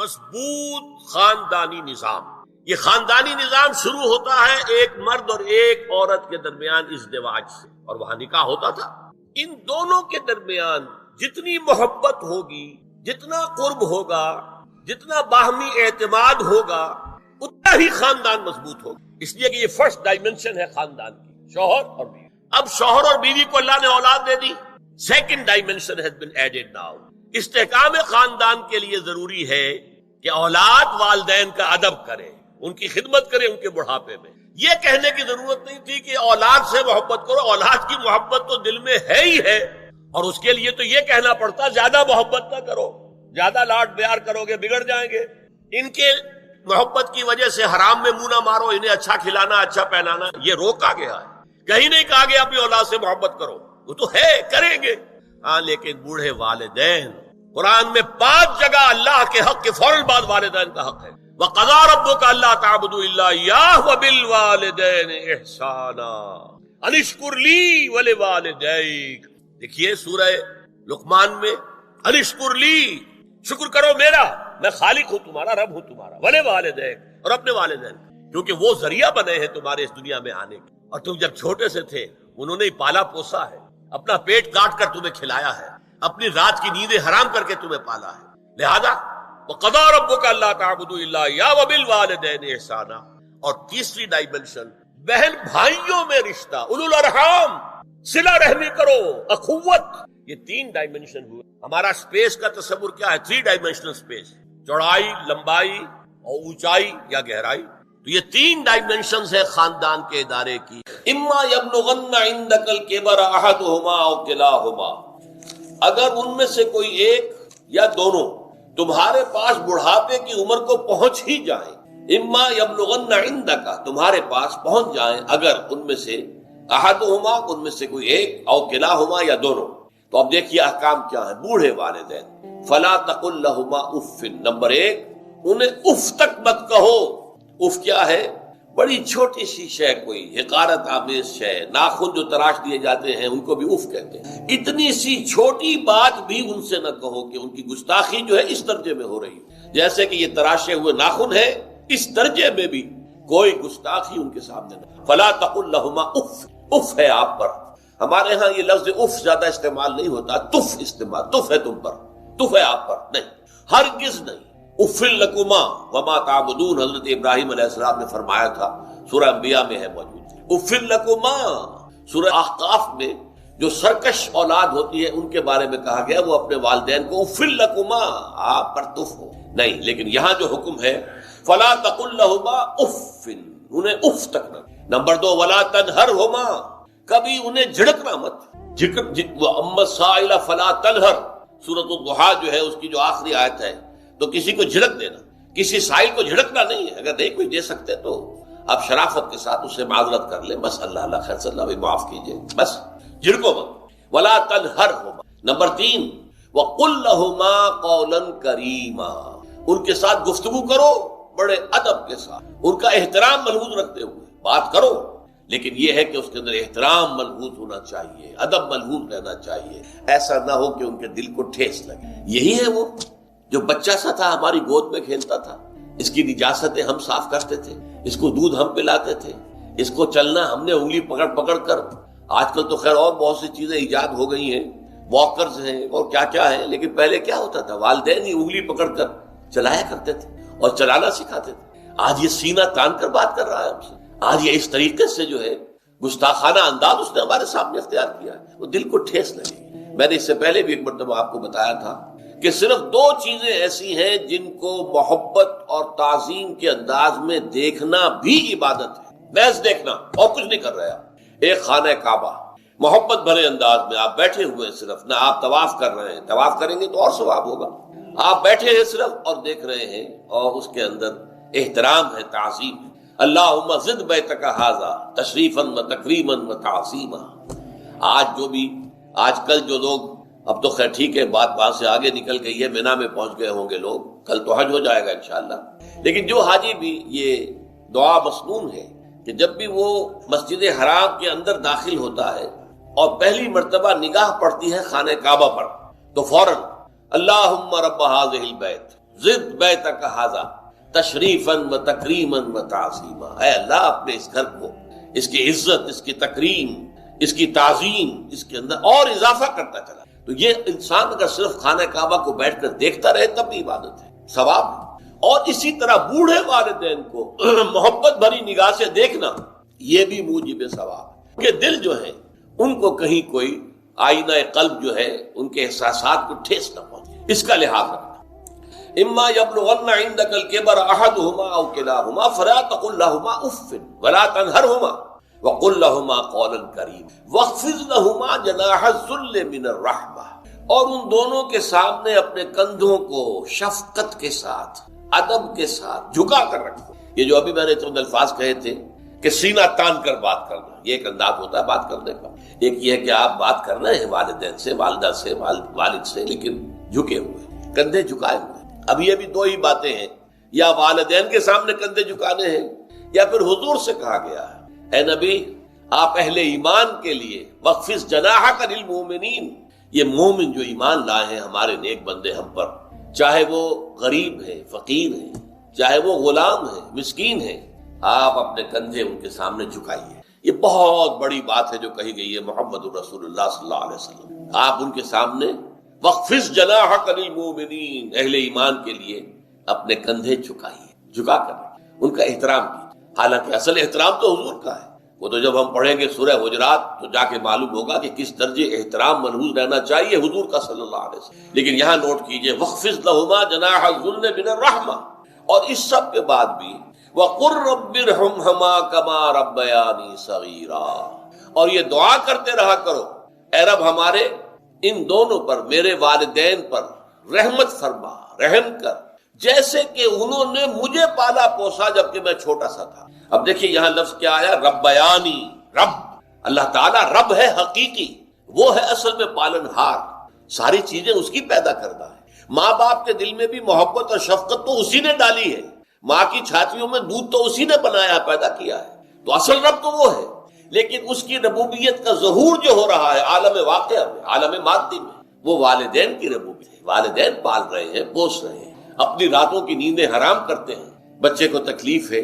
مضبوط خاندانی نظام. یہ خاندانی نظام شروع ہوتا ہے ایک مرد اور ایک عورت کے درمیان ازدواج سے، اور وہاں نکاح ہوتا تھا. ان دونوں کے درمیان جتنی محبت ہوگی، جتنا قرب ہوگا، جتنا باہمی اعتماد ہوگا، اتنا ہی خاندان مضبوط ہوگا. اس لیے کہ یہ فرسٹ ڈائمنشن ہے خاندان کی، شوہر اور بیوی. اب شوہر اور بیوی کو اللہ نے اولاد دے دی. Second dimension has been added now. استحکام خاندان کے لیے ضروری ہے کہ اولاد والدین کا ادب کرے، ان کی خدمت کرے ان کے بڑھاپے میں. یہ کہنے کی ضرورت نہیں تھی کہ اولاد سے محبت کرو. اولاد کی محبت تو دل میں ہے ہی ہے، اور اس کے لیے تو یہ کہنا پڑتا زیادہ محبت نہ کرو، زیادہ لاڈ پیار کرو گے بگڑ جائیں گے. ان کے محبت کی وجہ سے حرام میں منہ نہ مارو، انہیں اچھا کھلانا، اچھا پہنانا، یہ روکا گیا ہے. کہیں نہیں کہا گیا اپنی اولاد سے محبت کرو، وہ تو ہے کریں گے. ہاں لیکن بوڑھے والدین، قرآن میں 5 جگہ اللہ کے حق کے فوراً بعد والدین کا حق ہے. وَقَضَىٰ رَبُّكَ أَلَّا تَعْبُدُوا إِلَّا إِيَّاهُ وَبِالْوَالِدَيْنِ إِحْسَانًا أَنِ اشْكُرْ لِي وَلِوَالِدَيْكَ. دیکھیے سورہ لقمان میں أَنِ اشْكُرْ لِي، شکر کرو میرا، میں خالق ہوں تمہارا، رب ہوں تمہارا. وَلِوَالِدَيْكَ، اور اپنے والدین، کیونکہ وہ ذریعہ بنے ہیں تمہارے اس دنیا میں آنے کے. اور تم جب چھوٹے سے تھے انہوں نے پالا پوسا ہے، اپنا پیٹ کاٹ کر تمہیں کھلایا ہے، اپنی رات کی نیندیں حرام کر کے تمہیں پالا ہے. لہذا وَقَضَىٰ رَبُّكَ أَلَّا تَعْبُدُوا إِلَّا إِيَّاهُ وَبِالْوَالِدَيْنِ إِحْسَانًا. اور تیسری ڈائمنشن بہن بھائیوں میں رشتہ، اولو الارحام، صلہ رحمی کرو، اخوت. یہ 3 ڈائمنشن ہوئے. ہمارا سپیس کا تصور کیا ہے؟ 3 ڈائمنشنل سپیس، چوڑائی، لمبائی اور اونچائی یا گہرائی. تو یہ 3 ڈائمنشنز ہے خاندان کے ادارے کی. اما یبلغن عندک الکبر احدہما او کلاہما، اگر ان میں سے کوئی ایک یا دونوں تمہارے پاس بڑھاپے کی عمر کو پہنچ ہی جائیں. اما یبلغن عندک، تمہارے پاس پہنچ جائیں اگر ان میں سے احدہما، ان میں سے کوئی ایک، او کلاہما یا دونوں. تو اب دیکھیے احکام کیا ہے. بوڑھے والدین، فلا تقل لہما اف. نمبر 1، انہیں اف تک مت کہو. اف کیا ہے؟ بڑی چھوٹی سی شے، کوئی حقارت آمیز شے، ناخن جو تراش دیے جاتے ہیں ان کو بھی اف کہتے ہیں. اتنی سی چھوٹی بات بھی ان سے نہ کہو کہ ان کی گستاخی جو ہے اس درجے میں ہو رہی ہے. جیسے کہ یہ تراشے ہوئے ناخن ہے، اس درجے میں بھی کوئی گستاخی ان کے سامنے نہ. فلا تقل لہما اف. اف ہے آپ پر. ہمارے ہاں یہ لفظ اف زیادہ استعمال نہیں ہوتا، تف استعمال. تف ہے تم پر، تف ہے آپ پر، نہیں، ہرگز نہیں. اُفٍ لَكُمَا وَمَا تَعْبُدُونَ، حضرت ابراہیم علیہ السلام نے فرمایا تھا، سورہ انبیاء میں ہے موجود. اُفٍ لَكُمَا، سورہ احقاف میں جو سرکش اولاد ہوتی ہے ان کے بارے میں کہا گیا وہ اپنے والدین کو اُفٍ لَكُمَا، آپ پر تف ہو نہیں. لیکن یہاں جو حکم ہے فَلَا تَقُل لَهُمَا اُفٍ، انہیں اف تک نہ. نمبر 2، وَلَا تَنْهَرْهُمَا، کبھی انہیں جھڑکنا مت. وَأَمَّا السَّائِلَ فَلَا تَنْهَرْ، سورۃ الضحیٰ جو ہے اس کی جو آخری آیت ہے، تو کسی کو جھڑک دینا، کسی سائل کو جھڑکنا نہیں ہے. اگر نہیں کوئی دے سکتے تو آپ شرافت کے ساتھ اس سے معذرت کر لیں، بس اللہ خیر صلی اللہ علیہ معاف کیجئے، بس جھڑکو مت. ولا تنہرہما. نمبر 3، وقل لہما قولا کریما، ان کے ساتھ گفتگو کرو بڑے ادب کے ساتھ، ان کا احترام ملحوظ رکھتے ہوئے بات کرو. لیکن یہ ہے کہ اس کے اندر احترام ملحوظ ہونا چاہیے، ادب ملحوظ رہنا چاہیے. ایسا نہ ہو کہ ان کے دل کو ٹھیس لگے. یہی ہے وہ جو بچہ سا تھا ہماری گود میں کھیلتا تھا، اس کی نجاستیں ہم صاف کرتے تھے، اس کو دودھ ہم پلاتے تھے، اس کو چلنا ہم نے انگلی پکڑ پکڑ کر. آج کل تو خیر اور بہت سی چیزیں ایجاد ہو گئی ہیں، واکرز ہیں اور کیا کیا ہے، لیکن پہلے کیا ہوتا تھا؟ والدین ہی انگلی پکڑ کر چلایا کرتے تھے اور چلانا سکھاتے تھے. آج یہ سینہ تان کر بات کر رہا ہے ہم سے. آج یہ اس طریقے سے جو ہے گستاخانہ انداز اس نے ہمارے سامنے اختیار کیا ہے، وہ دل کو ٹھیس لگے. میں نے اس سے پہلے بھی ایک مرتبہ آپ کو بتایا تھا کہ صرف 2 چیزیں ایسی ہیں جن کو محبت اور تعظیم کے انداز میں دیکھنا بھی عبادت ہے. محض دیکھنا اور کچھ نہیں کر رہا. ایک خانہ کعبہ محبت بھرے انداز میں آپ بیٹھے ہوئے ہیں، صرف نہ آپ طواف کر رہے ہیں، طواف کریں گے تو اور ثواب ہوگا. آپ بیٹھے ہیں صرف اور دیکھ رہے ہیں، اور اس کے اندر احترام ہے، تعظیم ہے. اللہم زد بیتک ھذا تشریفا و تکریما و تعظیما. آج کل جو لوگ، اب تو خیر ٹھیک ہے بات سے آگے نکل گئی ہے، مینا میں پہنچ گئے ہوں گے لوگ، کل تو حج ہو جائے گا انشاءاللہ. لیکن جو حاجی بھی یہ دعا مسنون ہے کہ جب بھی وہ مسجد حرام کے اندر داخل ہوتا ہے اور پہلی مرتبہ نگاہ پڑتی ہے خانہ کعبہ پر، تو فوراً اللہم رب ھذہ البیت، زد بیتک ھذا تشریفا و تکریما و تعظیما، اے اللہ اپنے اس گھر کو، اس کی عزت، اس کی تکریم، اس کی تعظیم، اس کے اندر اور اضافہ کرتا چلا۔ تو یہ انسان اگر صرف خانہ کعبہ کو بیٹھ کر دیکھتا رہے تب بھی عبادت ہے، ثواب ہے۔ اور اسی طرح بوڑھے والدین کو محبت بھری نگاہ سے دیکھنا، یہ بھی موجب ثواب ہے کہ دل جو ہے ان کو کہیں کوئی آئینہ قلب جو ہے ان کے احساسات کو ٹھیس نہ پہنچے، اس کا لحاظ رکھنا۔ اما یبلغن عندک الکبر احدہما او کلاہما فلا تقل لہما اف ولا تنہرہما وقل لہما قولا کریما واخفض لہما جناح الذل من الرحمہ، اور ان دونوں کے سامنے اپنے کندھوں کو شفقت کے ساتھ، ادب کے ساتھ جھکا کر رکھو۔ یہ جو ابھی میں نے چند الفاظ کہے تھے کہ سینہ تان کر بات کرنا، یہ ایک انداز ہوتا ہے بات کرنے کا۔ ایک یہ ہے کہ آپ بات کرنا ہے والدین سے، والدہ سے، والد سے، لیکن جھکے ہوئے، کندھے جھکائے ہوئے۔ اب یہ بھی دو ہی باتیں ہیں، یا والدین کے سامنے کندھے جھکانے ہیں، یا پھر حضور سے کہا گیا ہے اے نبی آپ اہل ایمان کے لیے وخفض جناحک للمؤمنین، یہ مومن جو ایمان لائے ہیں ہمارے نیک بندے ہم پر، چاہے وہ غریب ہیں، فقیر ہیں، چاہے وہ غلام ہیں، مسکین ہیں، آپ اپنے کندھے ان کے سامنے جھکائیے۔ یہ بہت بڑی بات ہے جو کہی گئی ہے محمد رسول اللہ صلی اللہ علیہ وسلم۔ آپ ان کے سامنے وخفض جناحک للمؤمنین، اہل ایمان کے لیے اپنے کندھے جھکائیے، جھکا کر ان کا احترام کیجیے۔ حالانکہ اصل احترام تو حضور کا ہے، وہ تو جب ہم پڑھیں گے سورہ حجرات تو جا کے معلوم ہوگا کہ کس درجے احترام ملحوظ رہنا چاہیے حضور کا صلی اللہ علیہ وسلم۔ لیکن یہاں نوٹ کیجئے وَخْفِضْ لَهُمَا جَنَاحَ الذُّلِّ مِنَ الرَّحْمَةِ، اور اس سب کے بعد بھی وَقُلْ رَبِّ ارْحَمْهُمَا كَمَا رَبَّيَانِي صَغِيرًا، اور یہ دعا کرتے رہا کرو اے رب ہمارے ان دونوں پر، میرے والدین پر رحمت فرما، رحم کر، جیسے کہ انہوں نے مجھے پالا پوسا جبکہ میں چھوٹا سا تھا۔ اب دیکھیے یہاں لفظ کیا آیا، ربیانی، رب، اللہ تعالیٰ رب ہے حقیقی، وہ ہے اصل میں پالن ہار، ساری چیزیں اس کی پیدا کردہ ہے۔ ماں باپ کے دل میں بھی محبت اور شفقت تو اسی نے ڈالی ہے، ماں کی چھاتیوں میں دودھ تو اسی نے بنایا، پیدا کیا ہے، تو اصل رب تو وہ ہے۔ لیکن اس کی ربوبیت کا ظہور جو ہو رہا ہے عالم واقعہ میں، عالم مادی میں، وہ والدین کی ربوبیت ہے۔ والدین پال رہے ہیں، پوس رہے ہیں، اپنی راتوں کی نیندیں حرام کرتے ہیں، بچے کو تکلیف ہے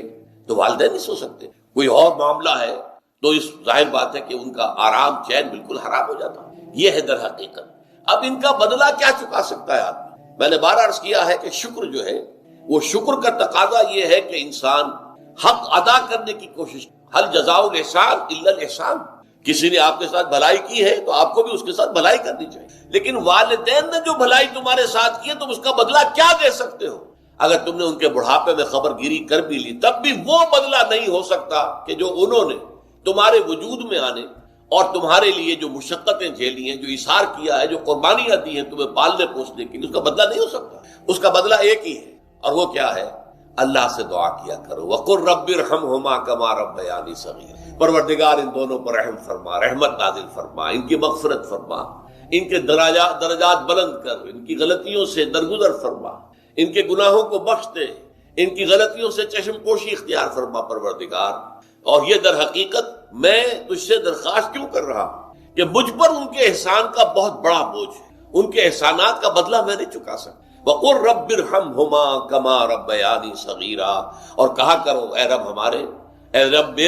تو والدین نہیں سو سکتے، کوئی اور معاملہ ہے تو اس ظاہر بات ہے کہ ان کا آرام چین بالکل حرام ہو جاتا ہے۔ یہ ہے در حقیقت۔ اب ان کا بدلہ کیا چکا سکتا ہے آدمی؟ میں نے بار عرض کیا ہے کہ شکر جو ہے وہ شکر کا تقاضا یہ ہے کہ انسان حق ادا کرنے کی کوشش، حل جزاء الاحسان الا الاحسان، کسی نے آپ کے ساتھ بھلائی کی ہے تو آپ کو بھی اس کے ساتھ بھلائی کرنی چاہیے۔ لیکن والدین نے جو بھلائی تمہارے ساتھ کی ہے تم اس کا بدلہ کیا دے سکتے ہو؟ اگر تم نے ان کے بڑھاپے میں خبر گیری کر بھی لی تب بھی وہ بدلہ نہیں ہو سکتا کہ جو انہوں نے تمہارے وجود میں آنے اور تمہارے لیے جو مشقتیں جھیلی ہیں، جو اثار کیا ہے، جو قربانیاں دی ہیں تمہیں پالنے پوسنے کی، اس کا بدلہ نہیں ہو سکتا۔ اس کا بدلہ ایک ہی ہے، اور وہ کیا ہے؟ اللہ سے دعا کیا کرو وَقُلْ رَبِّ ارْحَمْهُمَا كَمَا رَبَّيَانِي صَغِيرًا، پروردگار ان دونوں پر رحم فرما، رحمت نازل فرما، ان کی مغفرت فرما، ان کے درجات بلند کر، ان کی غلطیوں سے درگزر فرما، ان کے گناہوں کو بخش دے، ان کی غلطیوں سے چشم پوشی اختیار فرما پروردگار۔ اور یہ در حقیقت میں تجھ سے درخواست کیوں کر رہا ہوں کہ مجھ پر ان کے احسان کا بہت بڑا بوجھ ہے، ان کے احسانات کا بدلہ میں نہیں چکا سکتا۔ وَقُلْ رَبِّ ارْحَمْهُمَا كَمَا رَبَّيَانِي صَغِيرًا، اور کہا کرو اے رب ہمارے، اے رب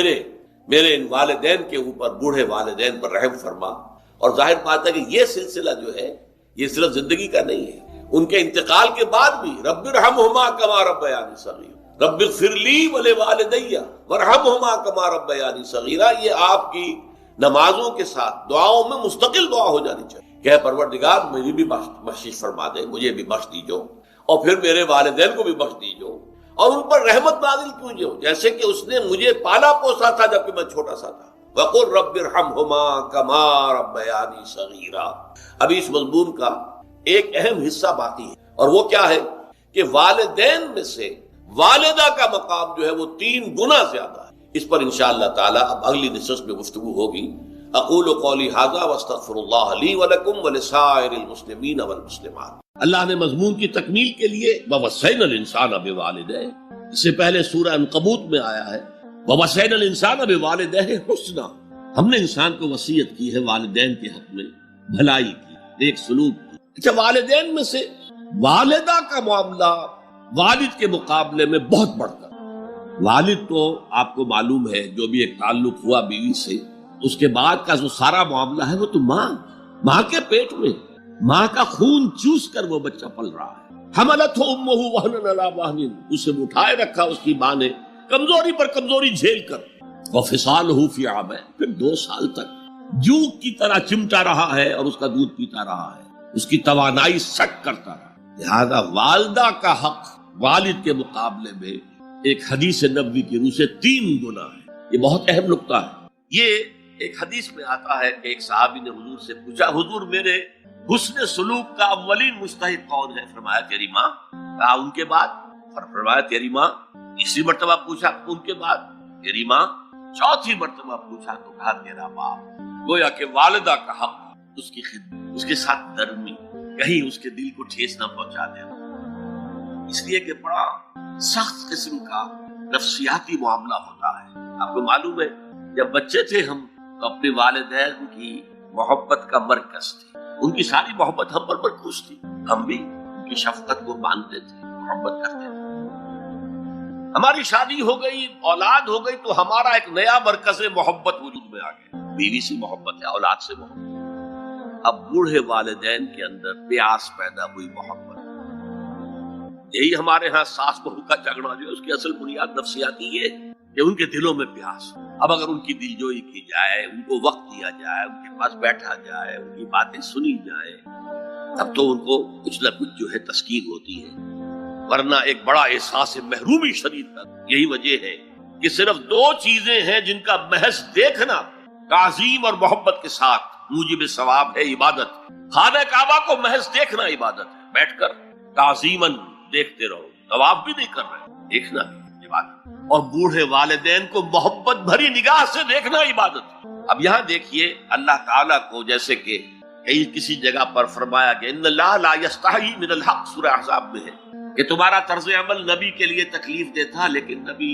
میرے ان والدین کے اوپر، بوڑھے والدین پر رحم فرما۔ اور ظاہر بات ہے کہ یہ سلسلہ جو ہے یہ صرف زندگی کا نہیں ہے، ان کے انتقال کے بعد بھی رب ارحمہما کما ربیانی صغیرا، رب اغفر لی ولوالدی وارحمہما کما ربیانی صغیرا، یہ آپ کی نمازوں کے ساتھ دعاؤں میں مستقل دعا ہو جانی چاہیے کہ پروردگار میری بھی بخشش فرما دے، مجھے بھی بخش دیجو، اور پھر میرے والدین کو بھی بخش دیجو، اور ان پر رحمت نازل کیجو جیسے کہ اس نے مجھے پالا پوسا تھا جبکہ میں چھوٹا سا تھا۔ وَقُلْ رَبِّ ارْحَمْهُمَا كَمَا رَبَّيَانِي صَغِيرًا۔ ابھی اس مضمون کا ایک اہم حصہ باقی ہے، اور وہ کیا ہے کہ والدین میں سے والدہ کا مقام جو ہے وہ 3 گنا زیادہ ہے۔ اس پر انشاءاللہ تعالی اب اگلی نشست میں گفتگو ہوگی۔ اقول قولی ھذا واستغفر اللہ لی ولکم ولسائر المسلمین والمسلمات۔ اللہ نے مضمون کی تکمیل کے لیے ووصینا الانسان بوالدیہ، اس سے پہلے سورہ عنکبوت میں آیا ہے ووصینا الانسان بوالدیہ حسنا، ہم نے انسان کو وصیت کی ہے والدین کے حق میں بھلائی کی، ایک سلوک کی۔ اچھا، والدین میں سے والدہ کا معاملہ والد کے مقابلے میں بہت بڑھ کر، والد تو آپ کو معلوم ہے جو بھی ایک تعلق ہوا بیوی سے، اس کے بعد کا جو سارا معاملہ ہے وہ تو ماں کے پیٹ میں، ماں کا خون چوس کر وہ بچہ پل رہا ہے۔ حملتہ امہ وہنا علی وہن، اسے اٹھائے رکھا اس کی ماں نے کمزوری پر کمزوری جھیل کر، وفصالہ فی عامین، پھر 2 سال تک جوک کی طرح چمٹا رہا ہے اور اس کا دودھ پیتا رہا ہے، اس کی توانائی سٹ کرتا رہا۔ لہذا والدہ کا حق والد کے مقابلے میں ایک حدیث نبوی کی روح سے 3 گنا ہے۔ یہ بہت اہم نقطہ ہے۔ یہ ایک حدیث میں آتا ہے کہ ایک صحابی نے حضور سے پوچھا، حضور میرے حسن سلوک کا اولین مستحق کون ہے؟ فرمایا تیری ماں۔ کہا ان کے بعد؟ فرمایا تیری ماں۔ تیسری مرتبہ پوچھا، ان کے بعد؟ تیری ماں۔ چوتھی مرتبہ پوچھا تو کہا تیرا باپ۔ گویا کہ والدہ کا حق اس کی خدمت، اس کے ساتھ نرمی، کہیں اس کے دل کو ٹھیس نہ پہنچا دینا، اس لیے کہ بڑا سخت قسم کا نفسیاتی معاملہ ہوتا ہے۔ آپ کو معلوم ہے جب بچے تھے ہم تو اپنے والدین کی محبت کا مرکز تھے، ان کی ساری محبت ہم پر مرکوز تھی، ہم بھی ان کی شفقت کو مانتے تھے، محبت کرتے تھے۔ ہماری شادی ہو گئی، اولاد ہو گئی تو ہمارا ایک نیا مرکز محبت وجود میں آ گیا، بیوی سے محبت ہے، اولاد سے محبت۔ اب بوڑھے والدین کے اندر پیاس پیدا ہوئی محبت۔ یہی ہمارے ہاں ساس بہو کا جھگڑا جو ہے اس کی اصل بنیاد نفسیاتی ہے کہ ان کے دلوں میں پیاس۔ اب اگر ان کی دلجوئی کی جائے، ان کو وقت دیا جائے، ان کے پاس بیٹھا جائے، ان کی باتیں سنی جائیں، تب تو ان کو کچھ نہ کچھ جو ہے تسکین ہوتی ہے، ورنہ ایک بڑا احساس محرومی شدید کا۔ یہی وجہ ہے کہ صرف 2 چیزیں ہیں جن کا محض دیکھنا تعظیم اور محبت کے ساتھ موجب ثواب ہے، عبادت۔ خانہ کعبہ کو محض دیکھنا عبادت ہے، بیٹھ کر تعظیماً دیکھتے رہو، طواف بھی نہیں کر رہے، دیکھنا عبادت۔ اور بوڑھے والدین کو محبت بھری نگاہ سے دیکھنا عبادت۔ اب یہاں دیکھیے اللہ تعالیٰ کو جیسے کہ کئی کسی جگہ پر فرمایا کہ ان اللہ لا یستحیی من الحق، سورہ احزاب میں ہے کہ تمہارا طرز عمل نبی کے لیے تکلیف دیتا، لیکن نبی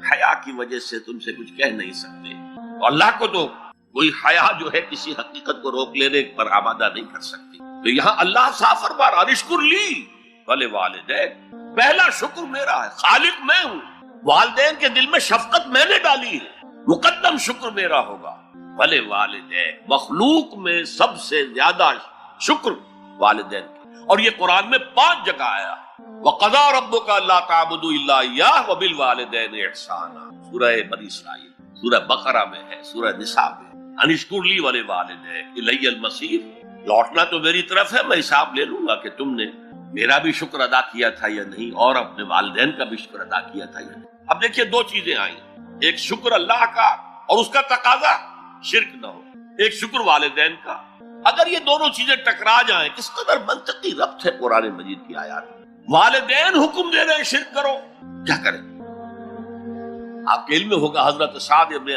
حیا کی وجہ سے تم سے کچھ کہہ نہیں سکتے۔ تو اللہ کو تو کوئی حیا جو ہے کسی حقیقت کو روک لینے پر آمادہ نہیں کر سکتی۔ تو یہاں اللہ صاف فرما رہا اشکر لی ولی والدین، پہلا شکر میرا ہے، خالق میں ہوں، والدین کے دل میں شفقت میں نے ڈالی ہے، مقدم شکر میرا ہوگا۔ ولی والدین، مخلوق میں سب سے زیادہ شکر والدین کا۔ اور یہ قرآن میں 5 جگہ آیا، وَقَضَىٰ رَبُّكَ أَلَّا تَعْبُدُوا إِلَّا إِيَّاهُ وَبِالْوَالِدَيْنِ إِحْسَانًا، سورہ بنی اسرائیل، سورہ بقرہ میں ہے، سورہ نساء میں، ان اشکر لی وَلِوَالِدَيْكَ إِلَيَّ الْمَصِيرُ، لوٹنا تو میری طرف ہے، میں حساب لے لوں گا کہ تم نے میرا بھی شکر ادا کیا تھا یا نہیں، اور اپنے والدین کا بھی شکر ادا کیا تھا یا نہیں۔ اب دیکھیے 2 چیزیں آئیں، ایک شکر اللہ کا اور اس کا تقاضا شرک نہ ہو، ایک شکر والدین کا۔ اگر یہ دونوں چیزیں ٹکرا جائیں، کس قدر منطقی ربط ہے قرآن مجید کی آیات میں۔ والدین حکم دے رہے ہیں شرک کرو، کیا کریں؟ آپ کے علم میں ہوگا حضرت سعد ابن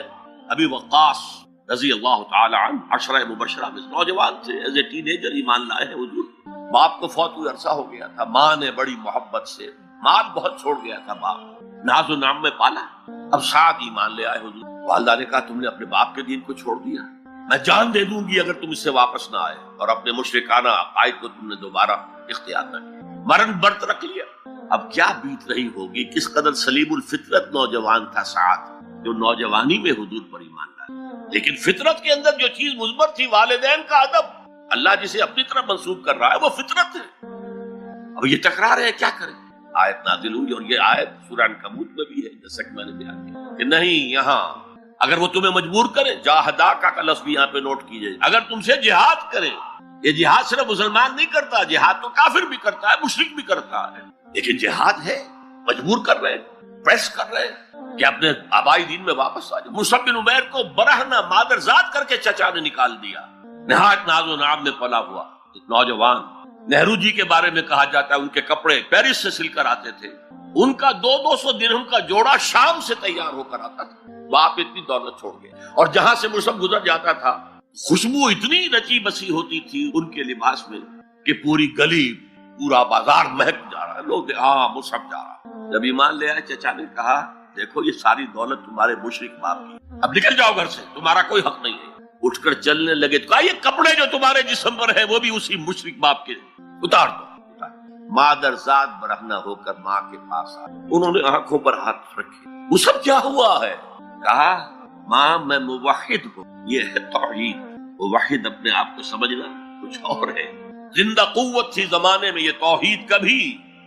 ابی وقاص رضی اللہ تعالی عنہ، 10 مبشرہ میں نوجوان تھے، ایز اے ٹین ایجر ایمان لائے ہیں حضور۔ باپ کو فوت ہوئے عرصہ ہو گیا تھا، ماں نے بڑی محبت سے، مال بہت چھوڑ گیا تھا باپ، ناز و نام میں پالا۔ اب سعد ایمان لے آئے حضور، والدہ نے کہا تم نے اپنے باپ کے دین کو چھوڑ دیا، میں جان دے دوں گی اگر تم اس سے واپس نہ آئے، اور اپنے مشرکانہ عقائد کو تم نے دوبارہ اختیار نہ کیا، مرن برت رکھ لیا۔ اب کیا بیت رہی ہوگی، کس قدر سلیم الفطرت نوجوان تھا سعد، جو نوجوانی میں حضور پر ایمان لایا، لیکن فطرت کے اندر جو چیز مثبت تھی، والدین کا ادب، اللہ جسے اپنی طرف منسوب کر رہا ہے وہ فطرت ہے۔ اب یہ ٹکرا رہے ہیں، کیا کریں؟ آیت نازل ہوئی، اور یہ آیت سورہ عنکبوت میں بھی ہے، جیسا کہ میں نے بیان کیا کہ نہیں، یہاں اگر وہ تمہیں مجبور کریں، جاہداکا کا لفظ بھی یہاں پہ نوٹ کیجئے، اگر تم سے جہاد کریں، یہ جہاد صرف مسلمان نہیں کرتا، جہاد تو کافر بھی کرتا ہے، مشرک بھی کرتا ہے، لیکن جہاد ہے، مجبور کر رہے ہیں، پریس کر رہے ہیں کہ اپنے آبائی دین میں واپس آ جائے۔ مصعب بن عمیر کو برہنہ مادرزاد کر کے چچا نے نکال دیا، نہایت ناز و نام میں پلا ہوا ایک نوجوان۔ نہرو جی کے بارے میں کہا جاتا ہے ان کے کپڑے پیرس سے سل کر آتے تھے، ان کا 200 درہم کا جوڑا شام سے تیار ہو کر آتا تھا۔ باپ اتنی دولت چھوڑ گئے، اور جہاں سے مصعب گزر جاتا تھا خوشبو اتنی رچی بسی ہوتی تھی ان کے لباس میں کہ پوری گلی، پورا بازار مہک جا رہا ہے، لوگ ہاں مصعب جا رہا۔ جب ایمان لے آئے، چچا نے کہا دیکھو یہ ساری دولت تمہارے مشرک باپ کی، اب نکل جاؤ گھر سے، تمہارا کوئی حق نہیں ہے۔ اٹھ کر چلنے لگے تو کہا یہ کپڑے جو تمہارے جسم پر ہیں وہ بھی اسی مشرک باپ کے، اتار دو۔ مادر ذات برہنہ ہو کر ماں کے پاس آئے، انہوں نے آنکھوں پر ہاتھ رکھے، وہ سب کیا ہوا ہے؟ کہا ماں میں موحد ہوں، یہ ہے توحید۔ موحد اپنے آپ کو سمجھنا کچھ اور ہے، زندہ قوت تھی زمانے میں یہ توحید کبھی،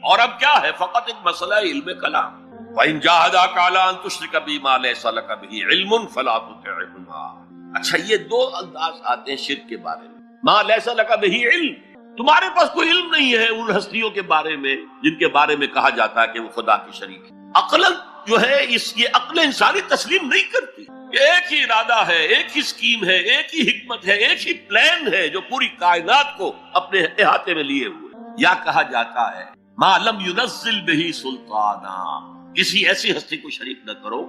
اور اب کیا ہے؟ فقط ایک مسئلہ علم کلام۔ وَإِن جَاهَدَاكَ عَلَىٰ أَن تُشْرِكَ بِي مَا لَيْسَ لَكَ بِهِ عِلْمٌ فَلَا تُطِعْهُمَا۔ اچھا، یہ دو انداز آتے ہیں شرک کے بارے میں۔ مَا لَيْسَ لَكَ بِهِ علم، تمہارے پاس کوئی علم نہیں ہے ان ہستیوں کے بارے میں جن کے بارے میں کہا جاتا ہے کہ وہ خدا کی شریک ہے۔ عقل جو ہے یہ عقل انسانی تسلیم نہیں کرتی کہ ایک ہی ارادہ ہے، ایک ہی اسکیم ہے، ایک ہی حکمت ہے، ایک ہی پلان ہے جو پوری کائنات کو اپنے احاطے میں لیے ہوئے۔ یا کہا جاتا ہے ما لم ينزل به سلطانا، کسی ایسی ہستی کو شریک نہ کرو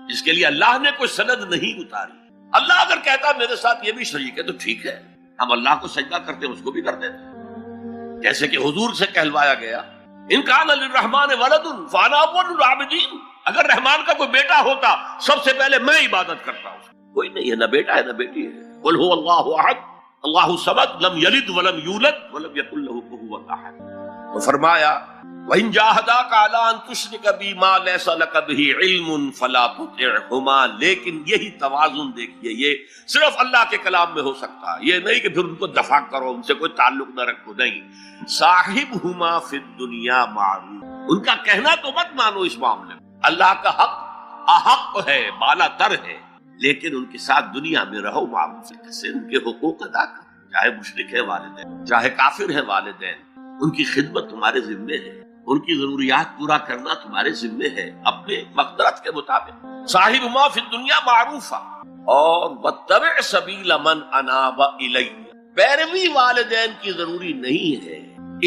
جس کے لیے اللہ نے کوئی سند نہیں اتاری۔ اللہ اگر کہتا میرے ساتھ یہ بھی شریک ہے تو ٹھیک ہے، ہم اللہ کو سجدہ کرتے ہیں، اس کو بھی کر دیتے ہیں۔ جیسے کہ حضور سے کہلوایا گیا ان کان للرحمن ولد فانا اول العابدین، اگر رحمان کا کوئی بیٹا ہوتا سب سے پہلے میں عبادت کرتا ہوں۔ کوئی نہیں ہے، نہ بیٹا ہے نہ بیٹی ہے۔ قل هو اللہ احد اللہ الصمد لم یلد ولم یولد ولم یکن له کفوا احد۔ تو فرمایا وَإِن جَاهَدَاكَ عَلَىٰ أَن تُشْرِكَ بِي مَا لَيْسَ لَكَ بِهِ عِلْمٌ فَلَا تُطِعْهُمَا۔ لیکن یہی توازن دیکھیے، یہ صرف اللہ کے کلام میں ہو سکتا ہے، یہ نہیں کہ پھر ان کو دفاع کرو، ان سے کوئی تعلق نہ رکھو، نہیں۔ صاحبهما فی الدنیا معروف، ان کا کہنا تو مت مانو اس معاملے میں، اللہ کا حق احق ہے، بالا تر ہے، لیکن ان کے ساتھ دنیا میں رہو معروف سے، ان کے حقوق ادا کرو، چاہے مشرک ہے والدین، چاہے کافر ہے والدین، ان کی خدمت تمہارے ذمے ہے، ان کی ضروریات پورا کرنا تمہارے ذمے ہے اپنے مقدرت کے مطابق۔ صاحبہما فی الدنیا معروفا، اور واتبع سبیل من اناب الی، پیروی والدین کی ضروری نہیں ہے،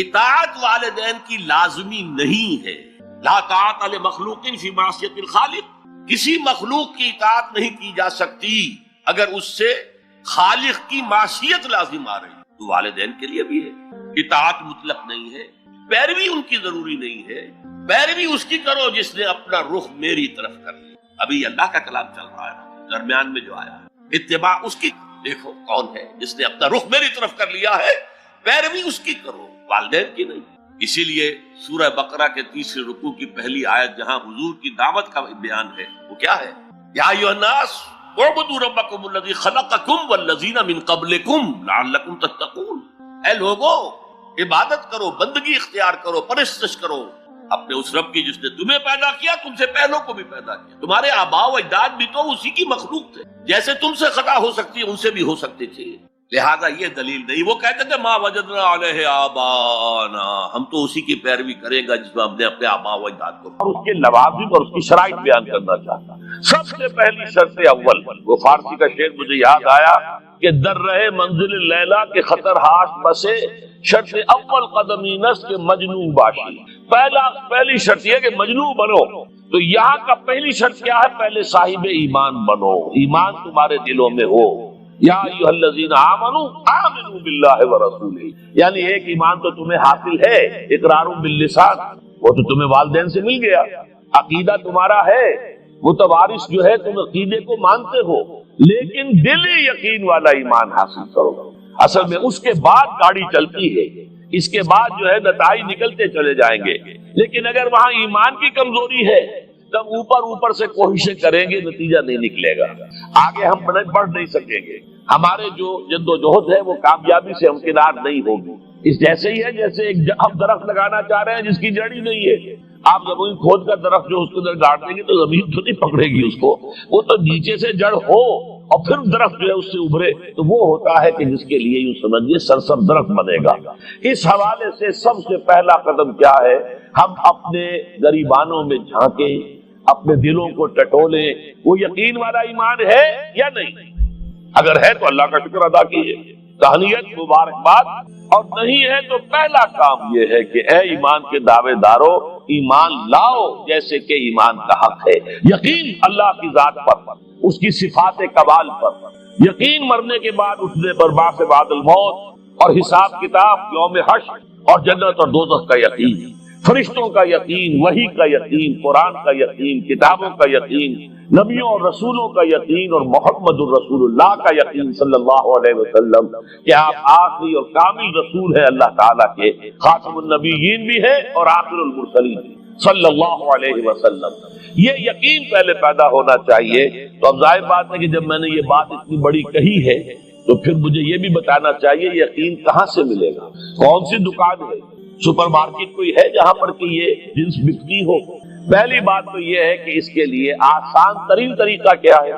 اطاعت والدین کی لازمی نہیں ہے۔ لا طاعت لمخلوق فی معصیت الخالق، کسی مخلوق کی اطاعت نہیں کی جا سکتی اگر اس سے خالق کی معصیت لازم آ رہی، تو والدین کے لیے بھی ہے۔ اطاعت مطلق نہیں ہے، پیروی ان کی ضروری نہیں ہے، پیروی اس کی کرو جس نے اپنا رخ میری طرف کر لیا۔ ابھی اللہ کا کلام چل رہا ہے، درمیان میں جو آیا اتباع اس کی، دیکھو کون ہے جس نے اپنا رخ میری طرف کر لیا ہے، پیروی اس کی کرو، والدین کی نہیں۔ اسی لیے سورہ بقرہ کے 30 رکوع کی پہلی آیت جہاں حضور کی دعوت کا بیان ہے، وہ کیا ہے؟ یا ایھا الناس اعبدوا ربکم الذی خلقکم والذین من قبلکم لعلکم تتقون، اے لوگو عبادت کرو، بندگی اختیار کرو، پرستش کرو اپنے اس رب کی جس نے تمہیں پیدا کیا، تم سے پہلوں کو بھی پیدا کیا۔ تمہارے آباء و اجداد بھی تو اسی کی مخلوق تھے، جیسے تم سے خطا ہو سکتی ہے ان سے بھی ہو سکتی تھی، لہذا یہ دلیل نہیں۔ وہ کہتے تھے ما وجدنا علیہ آباءنا، ہم تو اسی کی پیروی کریں گا جس میں ہم نے اپنے آباء و اجداد کو، اور اس کے لوازم اور اس کی شرائط بیان کرنا چاہتا۔ سب سے پہلی شرط اول، وہ فارسی کا شعر مجھے یاد آیا کہ در رہے منزل لیلا کے خطر ہاش بسے، شرط اول قدمی نس کے مجنون باشی۔ پہلی شرط یہ کہ مجنون بنو، تو یہاں کا پہلی شرط کیا ہے؟ پہلے صاحب ایمان بنو، ایمان تمہارے دلوں میں ہو۔ یا ایھا الذین آمنوا آمنوا باللہ ورسولہ، یعنی ایک ایمان تو تمہیں حاصل ہے، اقرار باللسان، وہ تو تمہیں والدین سے مل گیا، عقیدہ تمہارا ہے، متوارث جو ہے تم عقیدے کو مانتے ہو، لیکن دلی یقین والا ایمان حاصل کرو۔ اصل میں اس کے بعد گاڑی چلتی ہے، اس کے بعد جو ہے نتائج نکلتے چلے جائیں گے، لیکن اگر وہاں ایمان کی کمزوری ہے تب اوپر سے کوششیں کریں گے، نتیجہ نہیں نکلے گا، آگے ہم بڑھ نہیں سکیں گے، ہمارے جو جد و جہد ہے وہ کامیابی سے ہمکنار نہیں ہوگی۔ اس جیسے ہی ہے جیسے ہم درخت لگانا چاہ رہے ہیں جس کی جڑ ہی نہیں ہے، آپ زمین کھود کر درخت جو اس کے اندر گاڑ دیں گے تو زمین تو نہیں پکڑے گی اس کو، وہ تو نیچے سے جڑ ہو اور پھر درخت جو ہے اس سے ابھرے، تو وہ ہوتا ہے کہ جس کے لیے یوں سمجھیے سرسبز درخت بنے گا۔ اس حوالے سے سب سے پہلا قدم کیا ہے؟ ہم اپنے گریبانوں میں جھانکیں، اپنے دلوں کو ٹٹولیں، وہ یقین والا ایمان ہے یا نہیں؟ اگر ہے تو اللہ کا شکر ادا کیجیے، تہنیت، مبارکباد، اور نہیں ہے تو پہلا کام یہ ہے کہ اے ایمان کے دعوے دارو، ایمان لاؤ جیسے کہ ایمان کا حق ہے، یقین اللہ کی ذات پر، اس کی صفات کمال پر، یقین مرنے کے بعد اٹھنے پر، بعث بعد الموت اور حساب کتاب، یوم حشر اور جنت اور دوزخ کا یقین۔ فرشتوں کا یقین، وحی کا یقین، قرآن کا یقین، کتابوں کا یقین، نبیوں اور رسولوں کا یقین، اور محمد الرسول اللہ کا یقین صلی اللہ علیہ وسلم کہ آپ آخری اور کامل رسول ہیں اللہ تعالیٰ کے، خاتم النبیین بھی ہے اور آخر المرسلین صلی اللہ علیہ وسلم۔ یہ یقین پہلے پیدا ہونا چاہیے۔ تو اب ظاہر بات ہے کہ جب میں نے یہ بات اتنی بڑی کہی ہے تو پھر مجھے یہ بھی بتانا چاہیے یقین کہاں سے ملے گا، کون سی دکان ہے، سپر مارکیٹ کوئی ہے جہاں پر کہ یہ جنس بکتی ہو؟ پہلی بات تو یہ ہے کہ اس کے لیے آسان ترین طریقہ کیا ہے؟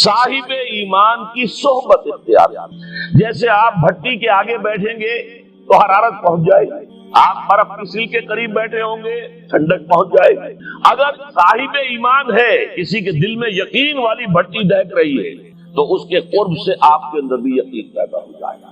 صاحب ایمان کی صحبت اختیار۔ جیسے آپ بھٹی کے آگے بیٹھیں گے تو حرارت پہنچ جائے گی، آپ برف کی سیل کے قریب بیٹھے ہوں گے ٹھنڈک پہنچ جائے گی۔ اگر صاحب ایمان ہے، کسی کے دل میں یقین والی بھٹی دہک رہی ہے تو اس کے قرب سے آپ کے اندر بھی یقین پیدا ہو جائے گا۔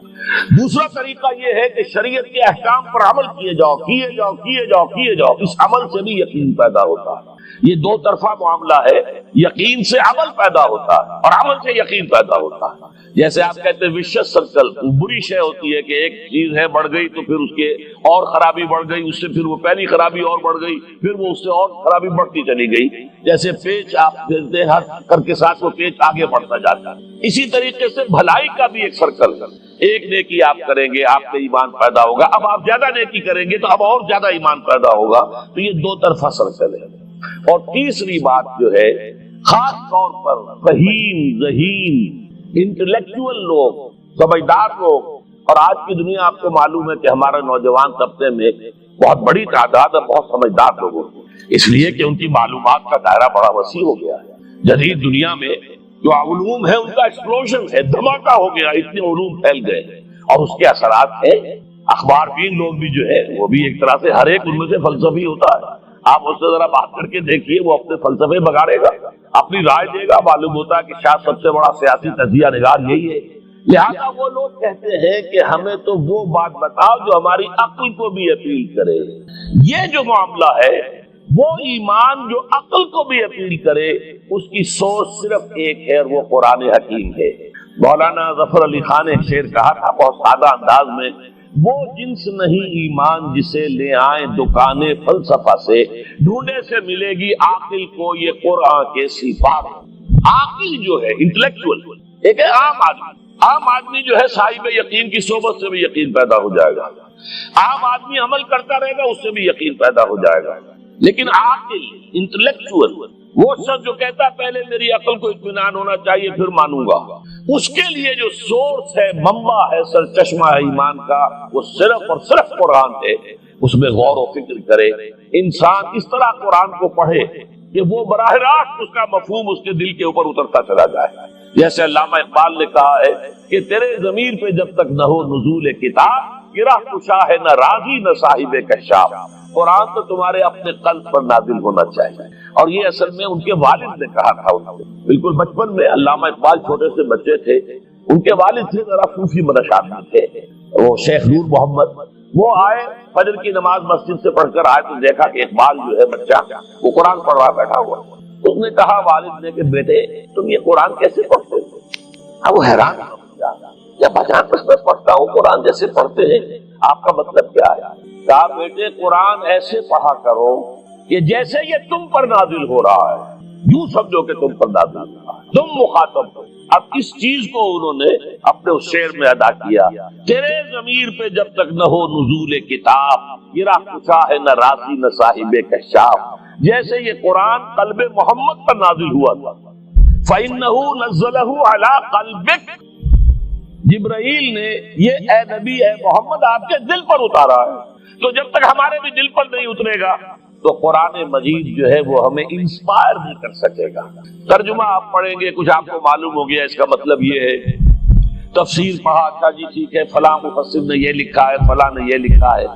دوسرا طریقہ یہ ہے کہ شریعت کے احکام پر عمل کیے جاؤ، کیے جاؤ، کیے جاؤ، کیے جاؤ، اس عمل سے بھی یقین پیدا ہوتا ہے۔ یہ دو طرفہ معاملہ ہے، یقین سے عمل پیدا ہوتا ہے اور عمل سے یقین پیدا ہوتا ہے۔ جیسے آپ کہتے ہیں وشس سرکل، بری شے ہوتی ہے کہ ایک چیز ہے بڑھ گئی تو پھر اس کے اور خرابی بڑھ گئی، اس سے پھر وہ پہلی خرابی اور بڑھ گئی، پھر وہ اس سے اور خرابی بڑھتی چلی گئی۔ جیسے پیچ آپ دیکھتے ہیں ہر کر کے ساتھ وہ پیچ آگے بڑھتا جاتا ہے، اسی طریقے سے بھلائی کا بھی ایک سرکل ہے۔ ایک نیکی آپ کریں گے آپ کا ایمان پیدا ہوگا، اب آپ زیادہ نیکی کریں گے تو اب اور زیادہ ایمان پیدا ہوگا۔ تو یہ دو طرفہ سرکل ہے۔ اور تیسری بات جو ہے، خاص طور پر فہیم، ذہین، انٹلیکچوئل لوگ، سمجھدار لوگ، اور آج کی دنیا آپ کو معلوم ہے کہ ہمارے نوجوان طبقے میں بہت بڑی تعداد ہے بہت سمجھدار لوگوں کی، اس لیے کہ ان کی معلومات کا دائرہ بڑا وسیع ہو گیا ہے۔ جدید دنیا میں جو علوم ہے ان کا ایکسپلوژن ہے، دھماکہ ہو گیا، اتنے علوم پھیل گئے اور اس کے اثرات ہیں۔ اخبار بین لوگ بھی جو ہے وہ بھی ایک طرح سے ہر ایک ان میں سے فلسفی ہوتا ہے، آپ اس سے ذرا بات کر کے دیکھیے، وہ اپنے فلسفے بگاڑے گا، اپنی رائے دے گا، معلوم ہوتا ہے کہ شاید سب سے بڑا سیاسی تجزیہ نگار یہی ہے۔ لہذا وہ لوگ کہتے ہیں کہ ہمیں تو وہ بات بتاؤ جو ہماری عقل کو بھی اپیل کرے۔ یہ جو معاملہ ہے وہ ایمان جو عقل کو بھی اپیل کرے، اس کی سوچ صرف ایک ہے اور وہ قرآن حکیم ہے۔ مولانا ظفر علی خان نے ایک شعر کہا تھا بہت سادہ انداز میں، وہ جنس نہیں ایمان جسے لے آئیں دکانے فلسفہ سے، ڈھونڈے سے ملے گی عاقل کو یہ قرآن کے صفات۔ عاقل جو ہے انٹلیکچوئل، ایک ہے عام آدمی۔ عام آدمی جو ہے صاحب یقین کی صحبت سے بھی یقین پیدا ہو جائے گا، عام آدمی عمل کرتا رہے گا اس سے بھی یقین پیدا ہو جائے گا۔ لیکن عاقل، انٹلیکچوئل، وہ شخص جو کہتا ہے پہلے میری عقل کو اطمینان ہونا چاہیے پھر مانوں گا، اس کے لیے جو سورس ہے، منبع ہے، سرچشمہ ہے ایمان کا، وہ صرف اور صرف قرآن ہے۔ اس میں غور و فکر کرے، انسان اس طرح قرآن کو پڑھے کہ وہ براہ راست اس کا مفہوم اس کے دل کے اوپر اترتا چلا جائے۔ جیسے علامہ اقبال نے کہا ہے کہ تیرے ضمیر پہ جب تک نہ ہو نزول کتاب، گرہ کشا ہے نہ راضی نہ صاحب کشاف۔ قرآن تو تمہارے اپنے قلب پر نازل ہونا چاہیے، اور یہ اصل میں ان کے والد نے کہا تھا انہوں نے۔ بالکل بچپن میں علامہ اقبال چھوٹے سے بچے تھے، ان کے والد سے ذرا صوفی منشات میں تھے، وہ شیخ نور محمد۔ وہ آئے فجر کی نماز مسجد سے پڑھ کر آئے تو دیکھا کہ اقبال جو ہے بچہ وہ قرآن پڑھ رہا بیٹھا ہوا۔ اس نے کہا والد نے کہ بیٹے تم یہ قرآن کیسے پڑھتے ہو؟ اب وہ حیران ہو گیا، جب بچان میں پڑھتا ہوں قرآن جیسے پڑھتے ہیں، آپ کا مطلب کیا ہے؟ کہا بیٹے قرآن ایسے پڑھا کرو کہ جیسے یہ تم پر نازل ہو رہا ہے، یوں سمجھو کہ تم پر نازل ہو رہا ہے، تم مخاطب ہو۔ اب اس چیز کو انہوں نے اپنے اس شعر میں ادا کیا، تیرے ضمیر پہ جب تک نہ ہو نزول کتاب، گرہ کشا ہے نہ راضی نہ صاحب کشاف۔ جیسے یہ قرآن قلب محمد پر نازل ہوا تھا، فَإِنَّهُ نَزَّلَهُ عَلَىٰ قَلْبِكَ، جبرائیل نے یہ اے نبی اے محمد آپ کے دل پر اتارا ہے۔ تو جب تک ہمارے بھی دل پر نہیں اترے گا تو قرآن مجید جو ہے وہ ہمیں انسپائر نہیں کر سکے گا۔ ترجمہ آپ پڑھیں گے، کچھ آپ کو معلوم ہو گیا اس کا مطلب یہ ہے، تفسیر پڑھا، اچھا جی ٹھیک ہے فلاں مفسر نے یہ لکھا ہے، فلاں نے یہ لکھا ہے،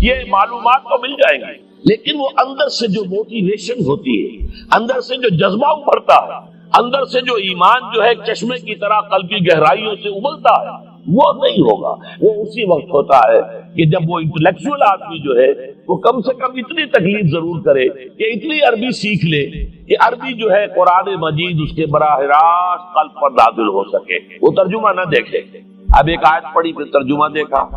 یہ معلومات تو مل جائیں گی، لیکن وہ اندر سے جو موٹیویشن ہوتی ہے، اندر سے جو جذبہ ابھرتا ہے، اندر سے جو ایمان جو ہے چشمے کی طرح قلب کی گہرائیوں سے ابلتا ہے، وہ نہیں ہوگا۔ وہ اسی وقت ہوتا ہے کہ جب وہ انٹلیکچوئل آدمی جو ہے وہ کم سے کم اتنی تکلیف ضرور کرے کہ اتنی عربی سیکھ لے کہ عربی جو ہے قرآن مجید اس کے براہ راست قلب پر نازل ہو سکے، وہ ترجمہ نہ دیکھے۔ اب ایک آیت پڑھی پھر ترجمہ دیکھا،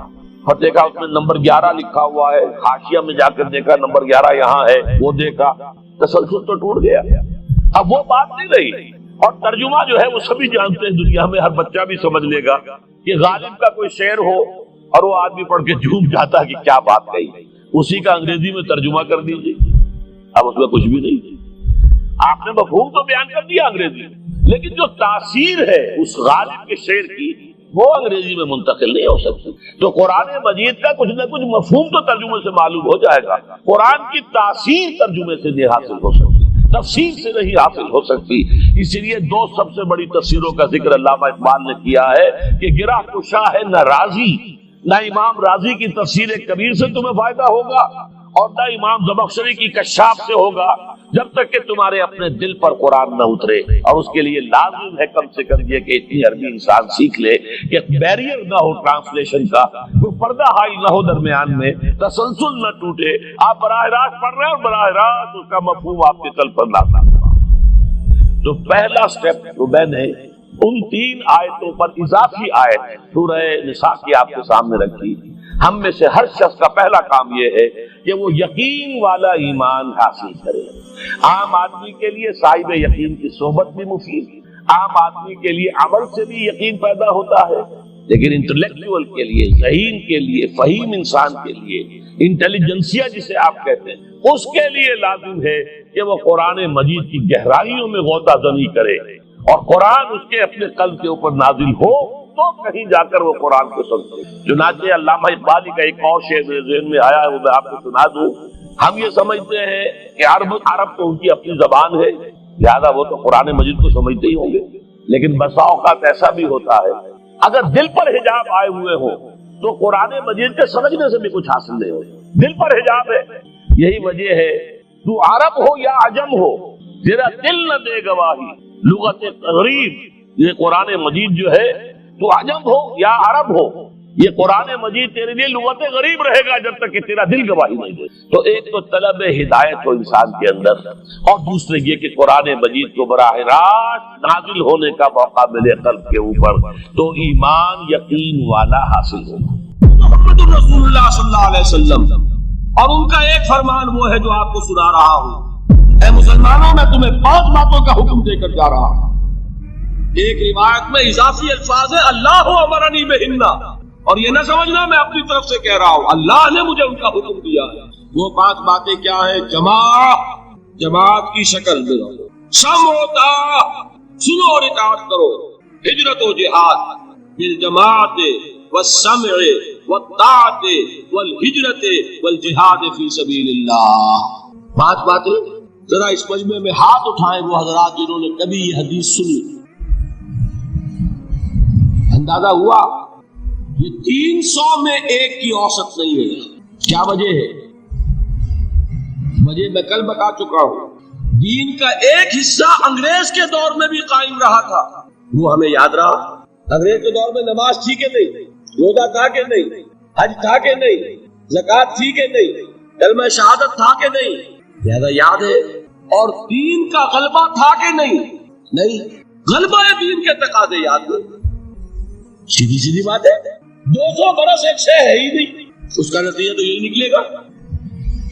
اور دیکھا اس میں نمبر 11 لکھا ہوا ہے، حاشیہ میں جا کر دیکھا نمبر 11 یہاں ہے، وہ دیکھا، تسلسل تو ٹوٹ گیا۔ اب وہ بات نہیں رہی، اور ترجمہ جو ہے وہ سبھی جانتے ہیں، دنیا میں ہر بچہ بھی سمجھ لے گا کہ غالب کا کوئی شعر ہو اور وہ آدمی پڑھ کے جھوم جاتا کہ کیا بات کہی، اسی کا انگریزی میں ترجمہ کر دیجیے، اب اس میں کچھ بھی نہیں، آپ نے مفہوم تو بیان کر دیا انگریزی، لیکن جو تاثیر ہے اس غالب کے شعر کی وہ انگریزی میں منتقل نہیں ہو سکتی۔ تو قرآن مجید کا کچھ نہ کچھ مفہوم تو ترجمے سے معلوم ہو جائے گا، قرآن کی تاثیر ترجمے سے نہیں حاصل ہو سکتی، تفسیر سے نہیں حاصل ہو سکتی۔ اسی لیے دو سب سے بڑی تفسیروں کا ذکر علامہ اقبال نے کیا ہے کہ گرہ کشا ہے نہ راضی، نہ امام راضی کی تفسیر کبیر سے تمہیں فائدہ ہوگا اور نہ امام زمخشری کی کشاف سے ہوگا، جب تک کہ تمہارے اپنے دل پر قرآن نہ اترے۔ اور اس کے لیے لازم ہے کم سے کم یہ کہ اتنی عربی انسان سیکھ لے کہ بیریئر نہ ہو ٹرانسلیشن کا، کوئی پردہ حائل نہ ہو درمیان میں، تسلسل نہ ٹوٹے، آپ براہ راست پڑھ رہے ہیں اور براہ راست اس کا مفہوم آپ کے دل پر لاتا۔ تو پہلا سٹیپ جو میں نے ان 3 آیتوں پر اضافی آیت سورہ نساء کی آپ کے سامنے رکھی، ہم میں سے ہر شخص کا پہلا کام یہ ہے کہ وہ یقین والا ایمان حاصل کرے۔ عام آدمی کے لیے صاحب یقین کی صحبت بھی مفید، عام آدمی کے لیے عمل سے بھی یقین پیدا ہوتا ہے، لیکن انٹلیکچوئل کے لیے، ذہین کے لیے، فہیم انسان کے لیے، انٹیلیجنسیا جسے آپ کہتے ہیں، اس کے لیے لازم ہے کہ وہ قرآن مجید کی گہرائیوں میں غوطہ زنی کرے اور قرآن اس کے اپنے قلب کے اوپر نازل ہو تو کہیں جا کر وہ قرآن کو سمجھے۔ چنانچہ علامہ اقبال کا ایک اور شعر میرے ذہن میں آیا ہے، وہ میں آپ کو سنا دوں۔ ہم یہ سمجھتے ہیں کہ عرب تو ان کی اپنی زبان ہے، لہذا وہ تو قرآن مجید کو سمجھتے ہی ہوں گے، لیکن بسا اوقات ایسا بھی ہوتا ہے اگر دل پر حجاب آئے ہوئے ہو تو قرآن مجید کے سمجھنے سے بھی کچھ حاصل نہیں ہو، دل پر حجاب ہے۔ یہی وجہ ہے تو عرب ہو یا عجم ہو تیرا دل نہ دے گواہی، لغت غریب، یہ قرآن مجید جو ہے تو عجم ہو یا عرب ہو، یہ قرآن مجید تیرے لیے لغت غریب رہے گا جب تک کہ تیرا دل گواہی نہیں دے۔ تو ایک تو طلب ہدایت ہو انسان کے اندر، اور دوسرے یہ کہ قرآن مجید کو براہ راست نازل ہونے کا موقع ملے قلب کے اوپر، تو ایمان یقین والا حاصل ہوگا۔ محمد رسول اللہ صلی اللہ علیہ وسلم، اور ان کا ایک فرمان وہ ہے جو آپ کو سنا رہا ہوں، اے مسلمانوں میں تمہیں 5 باتوں کا حکم دے کر جا رہا ہوں۔ ایک روایت میں اضافی الفاظ ہے اللہ امرنی بہنہ، اور یہ نہ سمجھنا میں اپنی طرف سے کہہ رہا ہوں، اللہ نے مجھے ان کا حکم دیا ہے۔ وہ 5 باتیں کیا ہیں؟ جماعت کی شکل میں رہو، سمع و طاعت، سنو اور اطاعت کرو، ہجرت و جہاد بالجماعت والسمع والطاعت والہجرت والجہاد فی سبیل اللہ۔ 5 باتیں، ذرا اس مجمع میں ہاتھ اٹھائیں وہ حضرات جنہوں نے کبھی یہ حدیث سنی۔ اندازہ ہوا یہ 300 میں ایک کی اوسط نہیں ہے۔ کیا وجہ ہے؟ وجہ میں کل بتا چکا ہوں، دین کا ایک حصہ انگریز کے دور میں بھی قائم رہا تھا، وہ ہمیں یاد رہا۔ انگریز کے دور میں نماز تھی کہ نہیں، روزہ تھا کہ نہیں، حج تھا کہ نہیں، زکوٰۃ تھی کہ نہیں، کلمہ شہادت تھا کہ نہیں، لہذا یاد ہے۔ اور دین کا غلبہ تھا کہ نہیں، غلبہ دین کے تقاضے یاد نہیں۔ سیدھی بات ہے، 200 برس ایک شے ہے ہی نہیں، اس کا نتیجہ تو یہی نکلے گا،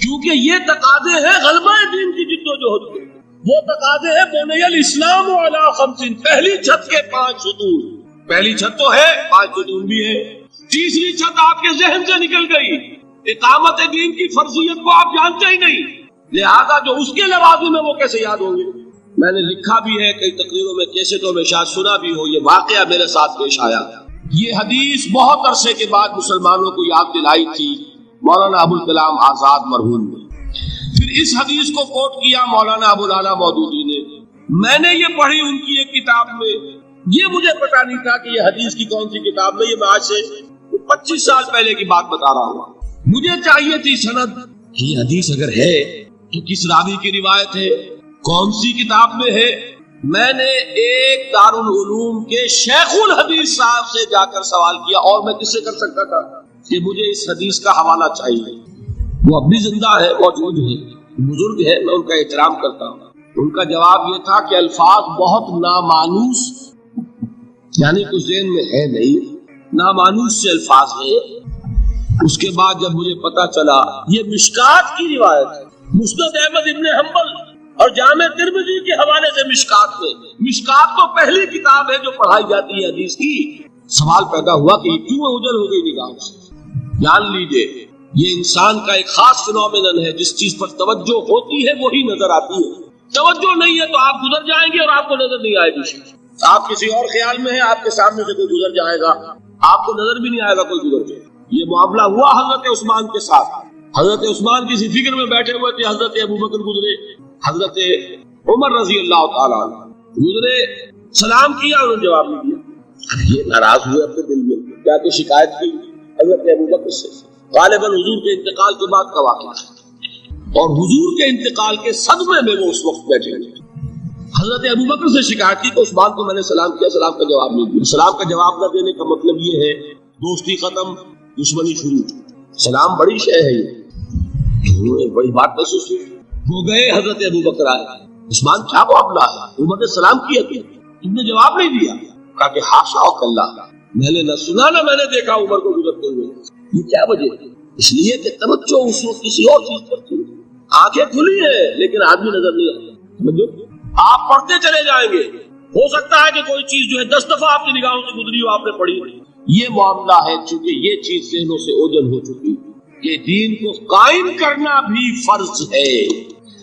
کیونکہ یہ تقاضے ہیں غلبہ دین کی جدوجہد کے۔ وہ تقاضے ہیں بنی الاسلام علی 5، پہلی چھت کے 5 ستون، پہلی چھت تو ہے، 5 ستون بھی ہے۔ تیسری چھت آپ کے ذہن سے نکل گئی، اقامت دین کی فرضیت کو آپ جانتے ہی نہیں، لہذا جو اس کے لوازم ہیں وہ کیسے یاد ہوں گے؟ میں نے لکھا بھی ہے کئی تقریروں میں، کیسٹوں میں، شاید سنا بھی ہو، یہ واقعہ میرے ساتھ پیش آیا۔ یہ حدیث بہت عرصے کے بعد مسلمانوں کو یاد دلائی تھی مولانا ابوالکلام آزاد مرحوم نے، پھر اس حدیث کو کوٹ کیا مولانا ابوالعلا مودودی نے۔ میں نے یہ پڑھی ان کی ایک کتاب میں، یہ مجھے پتا نہیں تھا کہ یہ حدیث کی کون سی کتاب میں، یہ میں آج سے 25 سال پہلے کی بات بتا رہا ہوں۔ مجھے چاہیے تھی سند، یہ حدیث اگر ہے تو کس راوی کی روایت ہے، کون سی کتاب میں ہے۔ میں نے ایک دارالعلوم کے شیخ الحدیث صاحب سے جا کر سوال کیا، اور میں کس سے کر سکتا تھا، کہ مجھے اس حدیث کا حوالہ چاہیے۔ وہ اب بھی زندہ ہے، موجود ہے، بزرگ ہے، میں ان کا احترام کرتا ہوں۔ ان کا جواب یہ تھا کہ الفاظ بہت نامانوس، یعنی کچھ ذہن میں ہے نہیں، نامانوس سے الفاظ ہیں، اس کے بعد جب مجھے پتا چلا یہ مشکات کی روایت ہے، مسند احمد ابن حنبل اور جامع ترمذی کے حوالے سے مشکات میں، مشکات تو پہلی کتاب ہے جو پڑھائی جاتی ہے حدیث کی۔ سوال پیدا ہوا کہ یہ کیوں اوجھل ہو گئی نگاہوں سے؟ جان لیجئے یہ انسان کا ایک خاص فینومینن ہے، جس چیز پر توجہ ہوتی ہے وہی نظر آتی ہے، توجہ نہیں ہے تو آپ گزر جائیں گے اور آپ کو نظر نہیں آئے گی۔ آپ کسی اور خیال میں ہیں، آپ کے سامنے سے کوئی گزر جائے گا، آپ کو نظر بھی نہیں آئے گا کوئی گزر جائے۔ یہ معاملہ ہوا حضرت عثمان کے ساتھ۔ حضرت عثمان کسی فکر میں بیٹھے ہوئے تھے، حضرت ابوبکر گزرے، حضرت عمر رضی اللہ تعالیٰ عنہ گزرے، سلام کیا، انہوں نے جواب نہیں دیا۔ یہ ناراض ہوئے اپنے دل میں، کیا کہ شکایت کی حضرت ابوبکر سے، غالباً حضور کے انتقال کے بعد کا واقعہ اور حضور کے انتقال کے صدمے میں وہ اس وقت بیٹھے ہوئے۔ حضرت ابوبکر سے شکایت کی کہ عثمان کو میں نے سلام کیا، سلام کا جواب نہیں دیا۔ سلام کا جواب نہ دینے کا مطلب یہ ہے دوستی ختم، دشمنی شروع۔ سلام بڑی شے ہے، یہ بڑی بات محسوس ہوئی۔ وہ گئے، حضرت ابوبکر آئے، عثمان کیا معاملہ ہے؟ عمر نے سلام کیا کہ تم نے جواب نہیں دیا؟ کہا کہ حاشا اللہ، میں نے نہ سنا نہ میں نے دیکھا عمر کو گزرتے ہوئے۔ یہ کیا وجہ ہے؟ اس لیے کہ توجہ اس وقت کسی اور چیز پر تھی، آنکھیں کھلی ہیں لیکن آدمی نظر نہیں آتا۔ آپ پڑھتے چلے جائیں گے، ہو سکتا ہے کہ کوئی چیز جو ہے 10 دفعہ آپ کی نگاہوں سے گزری ہو، آپ نے پڑھی۔ یہ معاملہ ہے، چونکہ یہ چیز ذہنوں سے اوجھل ہو چکی کہ دین کو قائم کرنا بھی فرض ہے،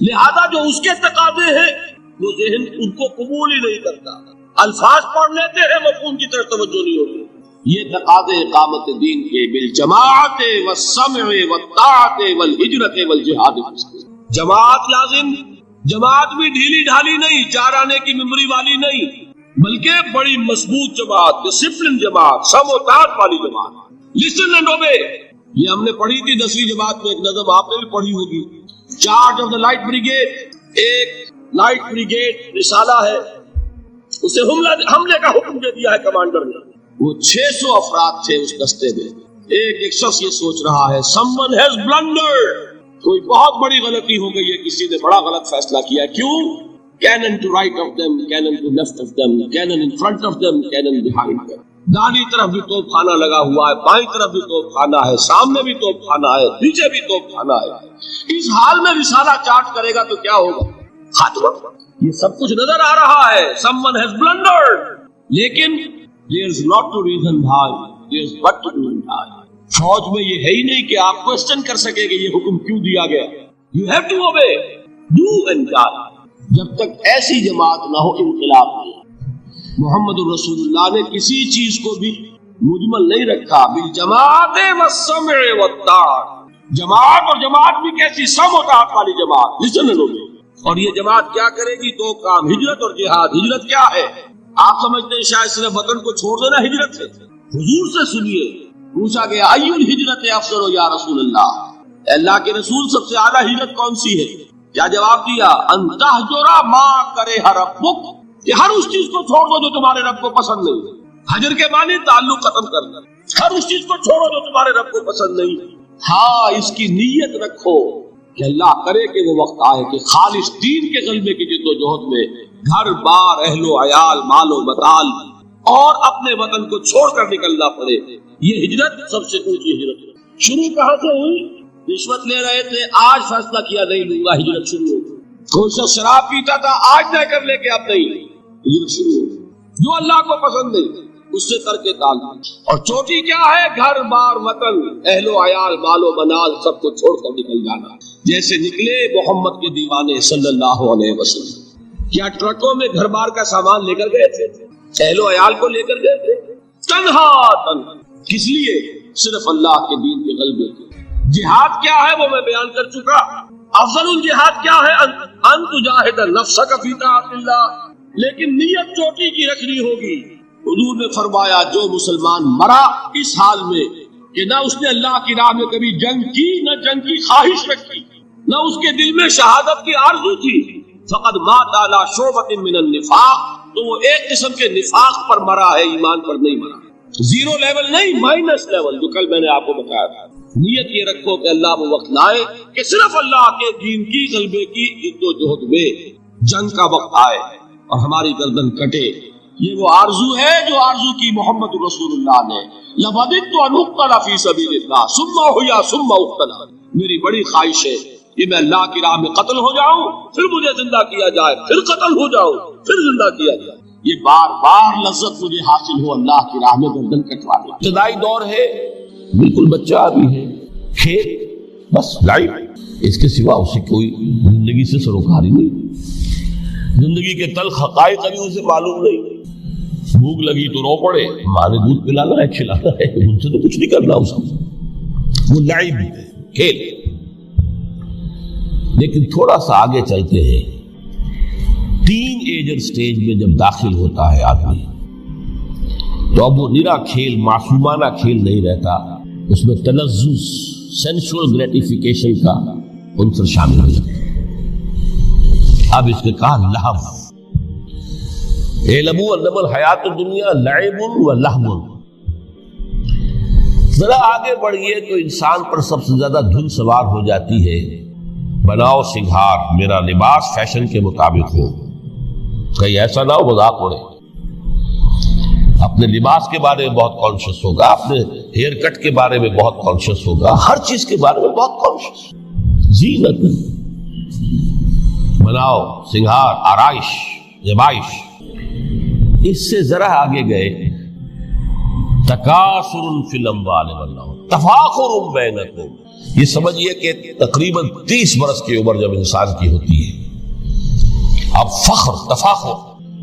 لہذا جو اس کے تقاضے ہیں وہ ذہن ان کو قبول ہی نہیں کرتا۔ الفاظ پڑھ لیتے ہیں، مفہوم کی طرف توجہ نہیں ہوتی۔ یہ تقاضے اقامت دین کے بالجماعت والسمع والطاعت والہجرت والجہاد، جماعت لازم، جماعت بھی ڈھیلی ڈھالی نہیں، 4 آنے کی ممبری والی نہیں، بلکہ بڑی مضبوط جماعت، ڈسپلن جماعت، سم و طاعت والی جماعت۔ لسن اینڈ اوبے، یہ ہم نے پڑھی تھی 10ویں جماعت میں، ایک نظم آپ نے بھی پڑھی ہوگی، charge of the light brigade. ایک لائٹ بریگیڈ رسالہ ہے، اسے حملے کا حکم دے دیا ہے کمانڈر نے۔ وہ 600 افراد تھے اس دستے میں۔ ایک شخص یہ سوچ رہا ہے someone has blundered، کوئی بہت بڑی غلطی ہو گئی ہے، کسی نے بڑا غلط فیصلہ کیا۔ کیوں؟ cannon to right of them, cannon to left of them, cannon in front of them, cannon behind them۔ دائیں طرف بھی توپ خانہ لگا ہوا ہے، بائیں طرف بھی توپ خانہ ہے، سامنے بھی توپ خانہ ہے، پیچھے بھی توپ خانہ ہے۔ اس حال میں رسالہ چارج کرے گا تو کیا ہوگا؟ خاتمہ۔ یہ سب کچھ نظر آ رہا ہے، someone has blundered، لیکن there's not to reason why, there's but to do why۔ فوج میں یہ ہے ہی نہیں کہ آپ کوسچن کر سکے کہ یہ حکم کیوں دیا گیا۔ You have to obey, do and die۔ جب تک ایسی جماعت نہ ہو انقلاب نہیں۔ محمد الرسول اللہ نے کسی چیز کو بھی مجمل نہیں رکھا، بالجماعت والسمع والطاعت، جماعت اور جماعت بھی کیسی؟ سم و طاعت والی جماعت۔ لسن لوگوں، اور یہ جماعت کیا کرے گی؟ 2 کام، ہجرت اور جہاد۔ ہجرت کیا ہے؟ آپ سمجھتے ہیں شاید صرف وطن کو چھوڑ دینا ہجرت ہے؟ حضور سے سنیے، پوچھا گیا ای الہجرت افضل یا رسول اللہ، اللہ کے رسول سب سے اعلیٰ ہجرت کون سی ہے؟ کیا جواب دیا؟ ان تہجر ما کرہ ربک، کہ ہر اس چیز کو چھوڑ دو جو تمہارے رب کو پسند نہیں۔ حجر کے معنی تعلق ختم کرنا، ہر اس چیز کو چھوڑو جو تمہارے رب کو پسند نہیں۔ ہاں، اس کی نیت رکھو کہ اللہ کرے کہ وہ وقت آئے کہ خالص دین کے غلبے کی جد و جہد میں گھر بار، اہل و عیال، مال و متال اور اپنے وطن کو چھوڑ کر نکلنا پڑے۔ یہ ہجرت سب سے اونچی ہجرت ہے۔ شروع کہاں سے ہوئی؟ رشوت لے رہے تھے، آج فیصلہ کیا نہیں لوں گا، ہجرت شروع ہو گئی۔ کوئی شخص شراب پیتا تھا، آج لے کر لے کے اب نہیں، ہجرت شروع ہو گئی۔ جو اللہ کو پسند نہیں اس سے ترک تعلق۔ اور چوٹی کیا ہے؟ گھر بار، وطن، اہل و عیال، مال و منال سب کو چھوڑ کر نکل جانا، جیسے نکلے محمد کے دیوانے صلی اللہ علیہ وسلم۔ کیا ٹرکوں میں گھر بار کا سامان لے کر گئے تھے؟ اہل و عیال کو لے کر گئے تھے؟ تنہا کس لیے؟ صرف اللہ کے دین کے غلبے کے۔ جہاد کیا ہے وہ میں بیان کر چکا۔ افضل الجہاد کیا ہے؟ ان تجاہد نفسک فی طاعت اللہ، لیکن نیت چوٹی کی رکھنی ہوگی۔ حضور نے فرمایا جو مسلمان مرا اس حال میں کہ نہ اس نے اللہ کی راہ میں کبھی جنگ کی، نہ جنگ کی خواہش رکھی، نہ اس کے دل میں شہادت کی آرزو تھی، فقد مات علی شعبۃ من النفاق، تو وہ ایک قسم کے نفاق پر مرا ہے، ایمان پر نہیں مرا۔ 0 لیول نہیں، مائنس لیول، جو کل میں نے آپ کو بتایا تھا۔ نیت یہ رکھو کہ اللہ وہ وقت لائے کہ صرف اللہ کے دین کی غلبے کی جد و جہد میں جنگ کا وقت آئے اور ہماری گردن کٹے یہ وہ آرزو ہے جو آرزو کی محمد رسول اللہ نے، لَوَدِدْتُ أَنْ أُقْتَلَ فِي سَبِيلِ اللَّهِ ثُمَّ أُحْيَا ثُمَّ أُقْتَلَ، میری بڑی خواہش ہے کہ میں اللہ کی راہ میں قتل ہو جاؤں، پھر مجھے زندہ کیا جائے، پھر قتل ہو جاؤں، پھر زندہ کیا جائے، یہ بار بار لذت مجھے حاصل ہو اللہ کی راہ میں گردن کٹوانے۔ ابتدائی دور ہے، بالکل بچہ ابھی ہے، کھیل بس لائف، اس کے سوا اسے کوئی زندگی سے سروکاری نہیں، زندگی کے تلخ حقائق ابھی اسے معلوم نہیں، بھوک لگی تو رو پڑے، ماں نے دودھ پلانا ہے کھلانا ہے، ان سے تو کچھ نہیں کرنا اس کو، وہ لائف کھیل۔ لیکن تھوڑا سا آگے چلتے ہیں، ٹین ایجر سٹیج میں جب داخل ہوتا ہے آدمی تو اب وہ نرا کھیل، معصومانہ کھیل نہیں رہتا، اس میں تلذذ، سینشول گریٹیفیکیشن کا عنصر شامل ہو جاتا ہے۔ اب اس کے کہا لہو، اعلموا انما الحیات الدنیا لعب و لہو۔ ذرا آگے بڑھئے تو انسان پر سب سے زیادہ دھن سوار ہو جاتی ہے، بناؤ سنگھار، میرا لباس فیشن کے مطابق ہو، کہیں ایسا نہ ہو مذاق اڑے۔ اپنے لباس کے بارے میں بہت کانشیس ہوگا، اپنے ہیئر کٹ کے بارے میں بہت کانشیس ہوگا، ہر چیز کے بارے میں بہت کانشیس۔ زینت، بناؤ سنگھار، آرائش، زیبائش۔ اس سے ذرا آگے گئے، تکاثر فی الاموال والاولاد، تفاخر بینکم۔ یہ سمجھیے کہ تقریباً 30 برس کی عمر جب انسان کی ہوتی ہے، اب فخر، تفاخر،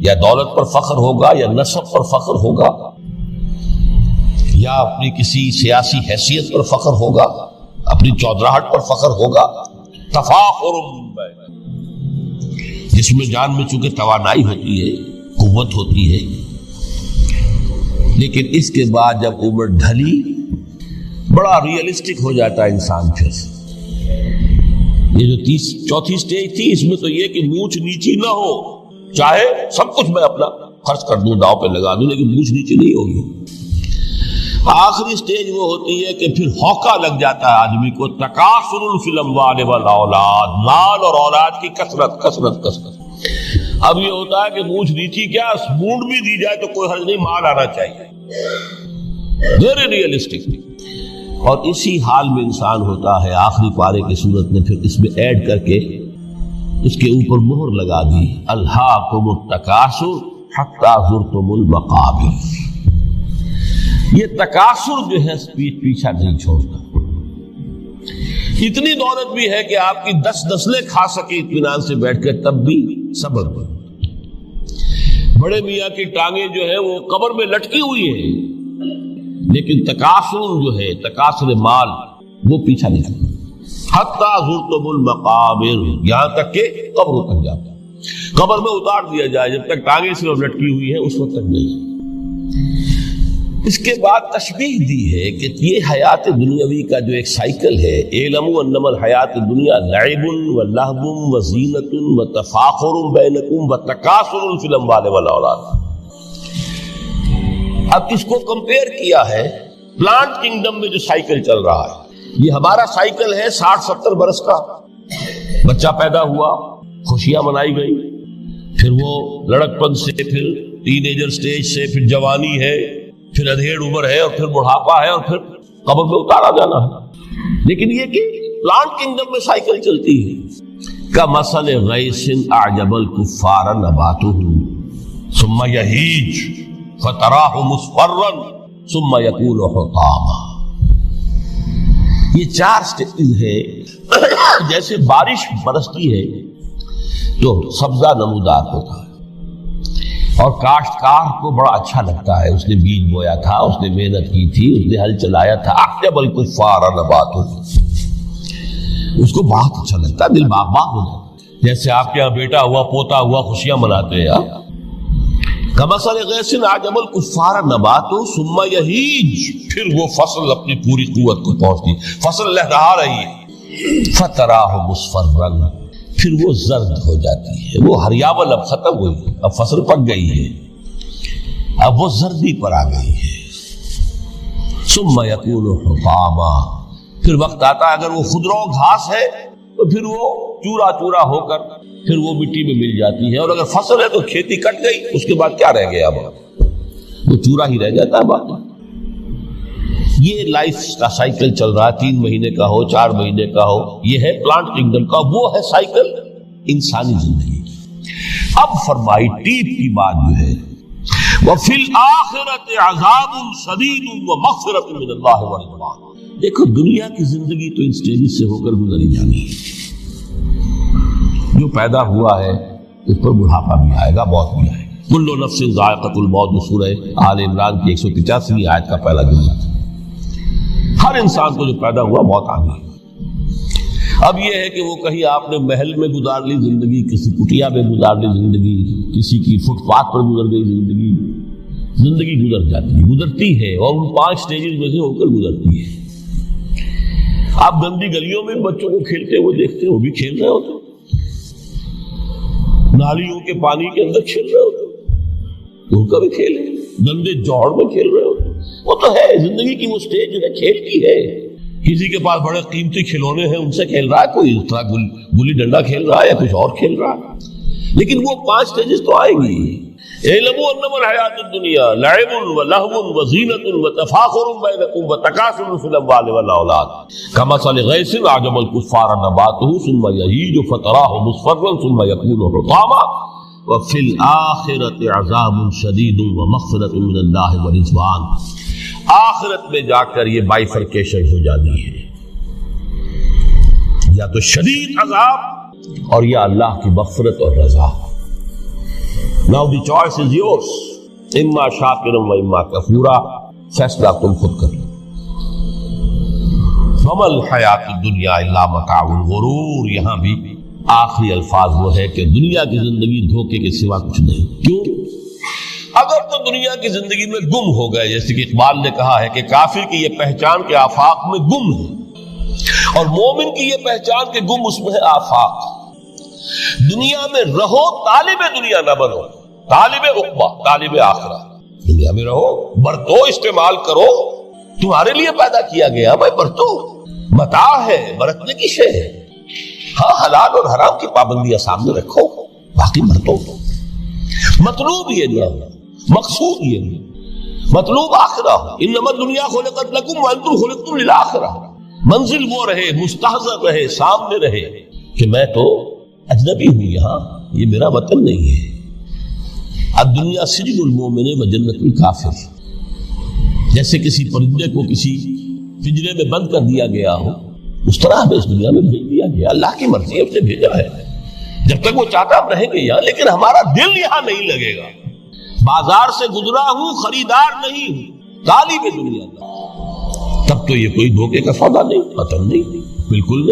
یا دولت پر فخر ہوگا، یا نسب پر فخر ہوگا، یا اپنی کسی سیاسی حیثیت پر فخر ہوگا، اپنی چودراہٹ پر فخر ہوگا، تفاخر جس میں جان میں چونکہ توانائی ہوتی ہے، قوت ہوتی ہے، لیکن اس کے بعد جب عمر ڈھلی بڑا ریئلسٹک ہو جاتا ہے انسان۔ پھر یہ جو چوتھی سٹیج تھی، اس میں تو یہ کہ مونچھ نیچی نہ ہو، چاہے سب کچھ میں اپنا خرچ کر دوں، داؤ پہ لگا دوں، لیکن مونچھ نیچی نہیں ہوگی۔ آخری سٹیج وہ ہوتی ہے کہ پھر ہوکا لگ جاتا ہے آدمی کو، تکاثر فی الاموال والاولاد، مال اور اولاد کی کثرت کثرت کثرت۔ اب یہ ہوتا ہے کہ مونچھ نیچی کیا، مونڈ بھی دی جائے تو کوئی حرج نہیں، مال آنا چاہیے، ویری ریئلسٹک۔ اور اسی حال میں انسان ہوتا ہے، آخری پارے کی صورت نے پھر اس میں ایڈ کر کے اس کے اوپر مہر لگا دی، الہاکم التکاثر حتی زرتم المقابر۔ یہ تکاثر جو ہے پیچھا نہیں چھوڑتا، اتنی دولت بھی ہے کہ آپ کی 10 نسلیں کھا سکے اطمینان سے بیٹھ کر، تب بھی صبر کرو۔ بڑے میاں کی ٹانگیں جو ہے وہ قبر میں لٹکی ہوئی ہیں، لیکن تکاثر جو ہے، تکاثر مال، وہ پیچھا نہیں کرتا۔ حتی زرتم المقابر، یہاں تک کہ قبروں تک جاتا ہے، قبر میں اتار دیا جائے، جب تک ٹانگیں صرف لٹکی ہوئی ہیں اس وقت تک نہیں۔ اس کے بعد تشبیہ دی ہے کہ یہ حیات دنیاوی کا جو ایک سائیکل ہے، اعلموا انما الحیات الدنیا لعب و لہو و زینت و تفاخر بینکم و تکاثر فی الاموال والاولاد۔ اب اس کو کمپیئر کیا ہے پلانٹ کنگڈم میں جو سائیکل چل رہا ہے، یہ ہمارا سائیکل ہے 60-70 برس کا، بچہ پیدا ہوا، خوشیاں منائی گئی، پھر وہ لڑکپن سے، پھر ٹین ایجر سٹیج سے، پھر جوانی ہے، پھر ادھیڑ عمر ہے، اور پھر بڑھاپا ہے، اور پھر قبر میں اتارا جانا ہے۔ لیکن یہ کہ پلانٹ کنگڈم میں سائیکل چلتی ہے، کمثل غیث اعجب الکفار نباتہ ثم یہیج فتراہ مصفرا ثم یکون حطاما۔ یہ 4 سٹیج ہے، جیسے بارش برستی ہے تو سبزہ نمودار ہوتا ہے، اور کاشتکار کو بڑا اچھا لگتا ہے، اس نے بیج بویا تھا، اس نے محنت کی تھی، اس نے ہل چلایا تھا، اعجب الکفار نباتہ، اس کو بہت اچھا لگتا ہے، دل باغ باغ ہو جاتا ہے۔ جیسے آپ کے یہاں بیٹا ہوا، پوتا ہوا، خوشیاں مناتے ہیں آپ۔ کمثل غیث اعجب الکفار نباتہ ثم یہیج، پھر وہ فصل اپنی پوری قوت کو پہنچتی، فصل لہرا رہی ہے، فتراہ مصفرا، پھر وہ زرد ہو جاتی ہے، وہ ہریاول اب ختم ہوئی، اب فصل پک گئی ہے، اب وہ زردی پر آ گئی ہے۔ ثم یکون حطاما، پھر وقت آتا ہے اگر وہ خضرو گھاس ہے تو پھر وہ چورا چورا ہو کر پھر وہ مٹی میں مل جاتی ہے، اور اگر فصل ہے تو کھیتی کٹ گئی، اس کے بعد کیا رہ گیا؟ اب وہ چورا ہی رہ جاتا ہے باقی۔ یہ لائف کا سائیکل چل رہا ہے، 3 مہینے کا ہو، 4 مہینے کا ہو، یہ ہے پلانٹ کنگڈم کا، وہ ہے سائیکل انسانی زندگی کی۔ اب فرمائی ٹیپ کی بات جو ہے، وَفِي الْآخِرَةِ عَذَابٌ شَدِيدٌ وَمَغْفِرَةٌ مِّنَ اللَّهِ وَرِضْوَانٌ۔ دیکھو دنیا کی زندگی تو ان سٹیجز سے ہو کر گزری جانی ہے، جو پیدا ہوا ہے اس پر بڑھاپا بھی آئے گا، موت بھی آئے گا۔ كُلُّ نَفْسٍ ذَائِقَةُ الْمَوْتِ، سورہ آل عمران کی 185ویں آیت کا پہلا جملہ۔ ہر انسان کو جو پیدا ہوا موت آ گئی۔ اب یہ ہے کہ وہ کہیں آپ نے محل میں گزار لی زندگی، کسی کٹیا میں گزار لی زندگی، کسی کی فٹ پاتھ پر گزر گئی زندگی گزر جاتی ہے، گزرتی ہے، اور ان 5 سٹیجز میں سے ہو کر گزرتی ہے۔ آپ گندی گلیوں میں بچوں کو کھیلتے ہوئے دیکھتے ہیں، وہ بھی کھیل رہے ہوتے، نالیوں کے پانی کے اندر کھیل رہے ہوتے، ان کا بھی کھیل ہے، گندے جوڑ میں کھیل رہے ہوتے، وہ تو ہے زندگی کی وہ سٹیج جو ہے کھیل کی ہے۔ کسی کے پاس بڑے قیمتی کھلونے ہیں، ان سے کھیل رہا ہے، کوئی اس طرح گلی ڈنڈا کھیل رہا ہے یا کچھ اور کھیل رہا ہے، لیکن وہ 5 سٹیجز تو آئیں گی۔ اعلموا انما الحیات الدنیا لعب ولہو وزینۃ وتفاخر بینکم وتکاثر فی الاموال والاولاد کمثل غیث اعجب الکفار نباتہ ثم یہیج فتراہ مصفرا ثم یکون حطاما وفی الآخرۃ عذاب شدید ومغفرۃ من اللہ ورضوان۔ آخرت میں جا کر یہ بائیفرکیشن ہو جانی ہے، یا تو شدید عذاب اور یا اللہ کی مغفرت اور رضا۔ Now the choice is yours، اما شاکرا و اما کفورا، فیصلہ تم خود کر لو۔ فما الحیات الدنیا الا متاع الغرور، یہاں بھی آخری الفاظ وہ ہے کہ دنیا کی زندگی دھوکے کے سوا کچھ نہیں۔ کیوں؟ اگر تو دنیا کی زندگی میں گم ہو گئے، جیسے کہ اقبال نے کہا ہے کہ کافر کی یہ پہچان کے آفاق میں گم ہے، اور مومن کی یہ پہچان کے گم اس میں ہے آفاق۔ دنیا میں رہو، طالب دنیا نہ بنو، طالب عقبہ، طالب آخرہ۔ دنیا میں رہو، برتو، استعمال کرو، تمہارے لیے پیدا کیا گیا، بھائی برتو، متاع ہے، برتنے کی شے ہے۔ ہاں حلال اور حرام کی پابندیاں سامنے رکھو، باقی برتو۔ مطلوب یہ نہ ہو، مقصود یہ نہیں، مطلوب آخرہ ہو۔ انما الدنیا خلقت لکم وانتم خلقتم للآخرہ۔ منزل وہ رہے، مستحضر رہے، سامنے رہے کہ میں تو اجنبی ہوں، یہاں یہ میرا وطن نہیں ہے۔ الدنیا سجن المومن و جنت الکافر، جیسے کسی پرندے کو کسی پنجرے میں بند کر دیا گیا ہو، اس طرح ہمیں اس دنیا میں بھیج دیا گیا، اللہ کی مرضی ہم سے بھیجا ہے۔ جب تک وہ چاہتا ہم رہیں گے یہاں، لیکن ہمارا دل یہاں نہیں لگے گا۔ بازار سے گزرا ہوں، خریدار نہیں ہوں، طالب دنیا کا، تب تو یہ کوئی دھوکے کا سودا نہیں، وطن نہیں، بالکل نہیں۔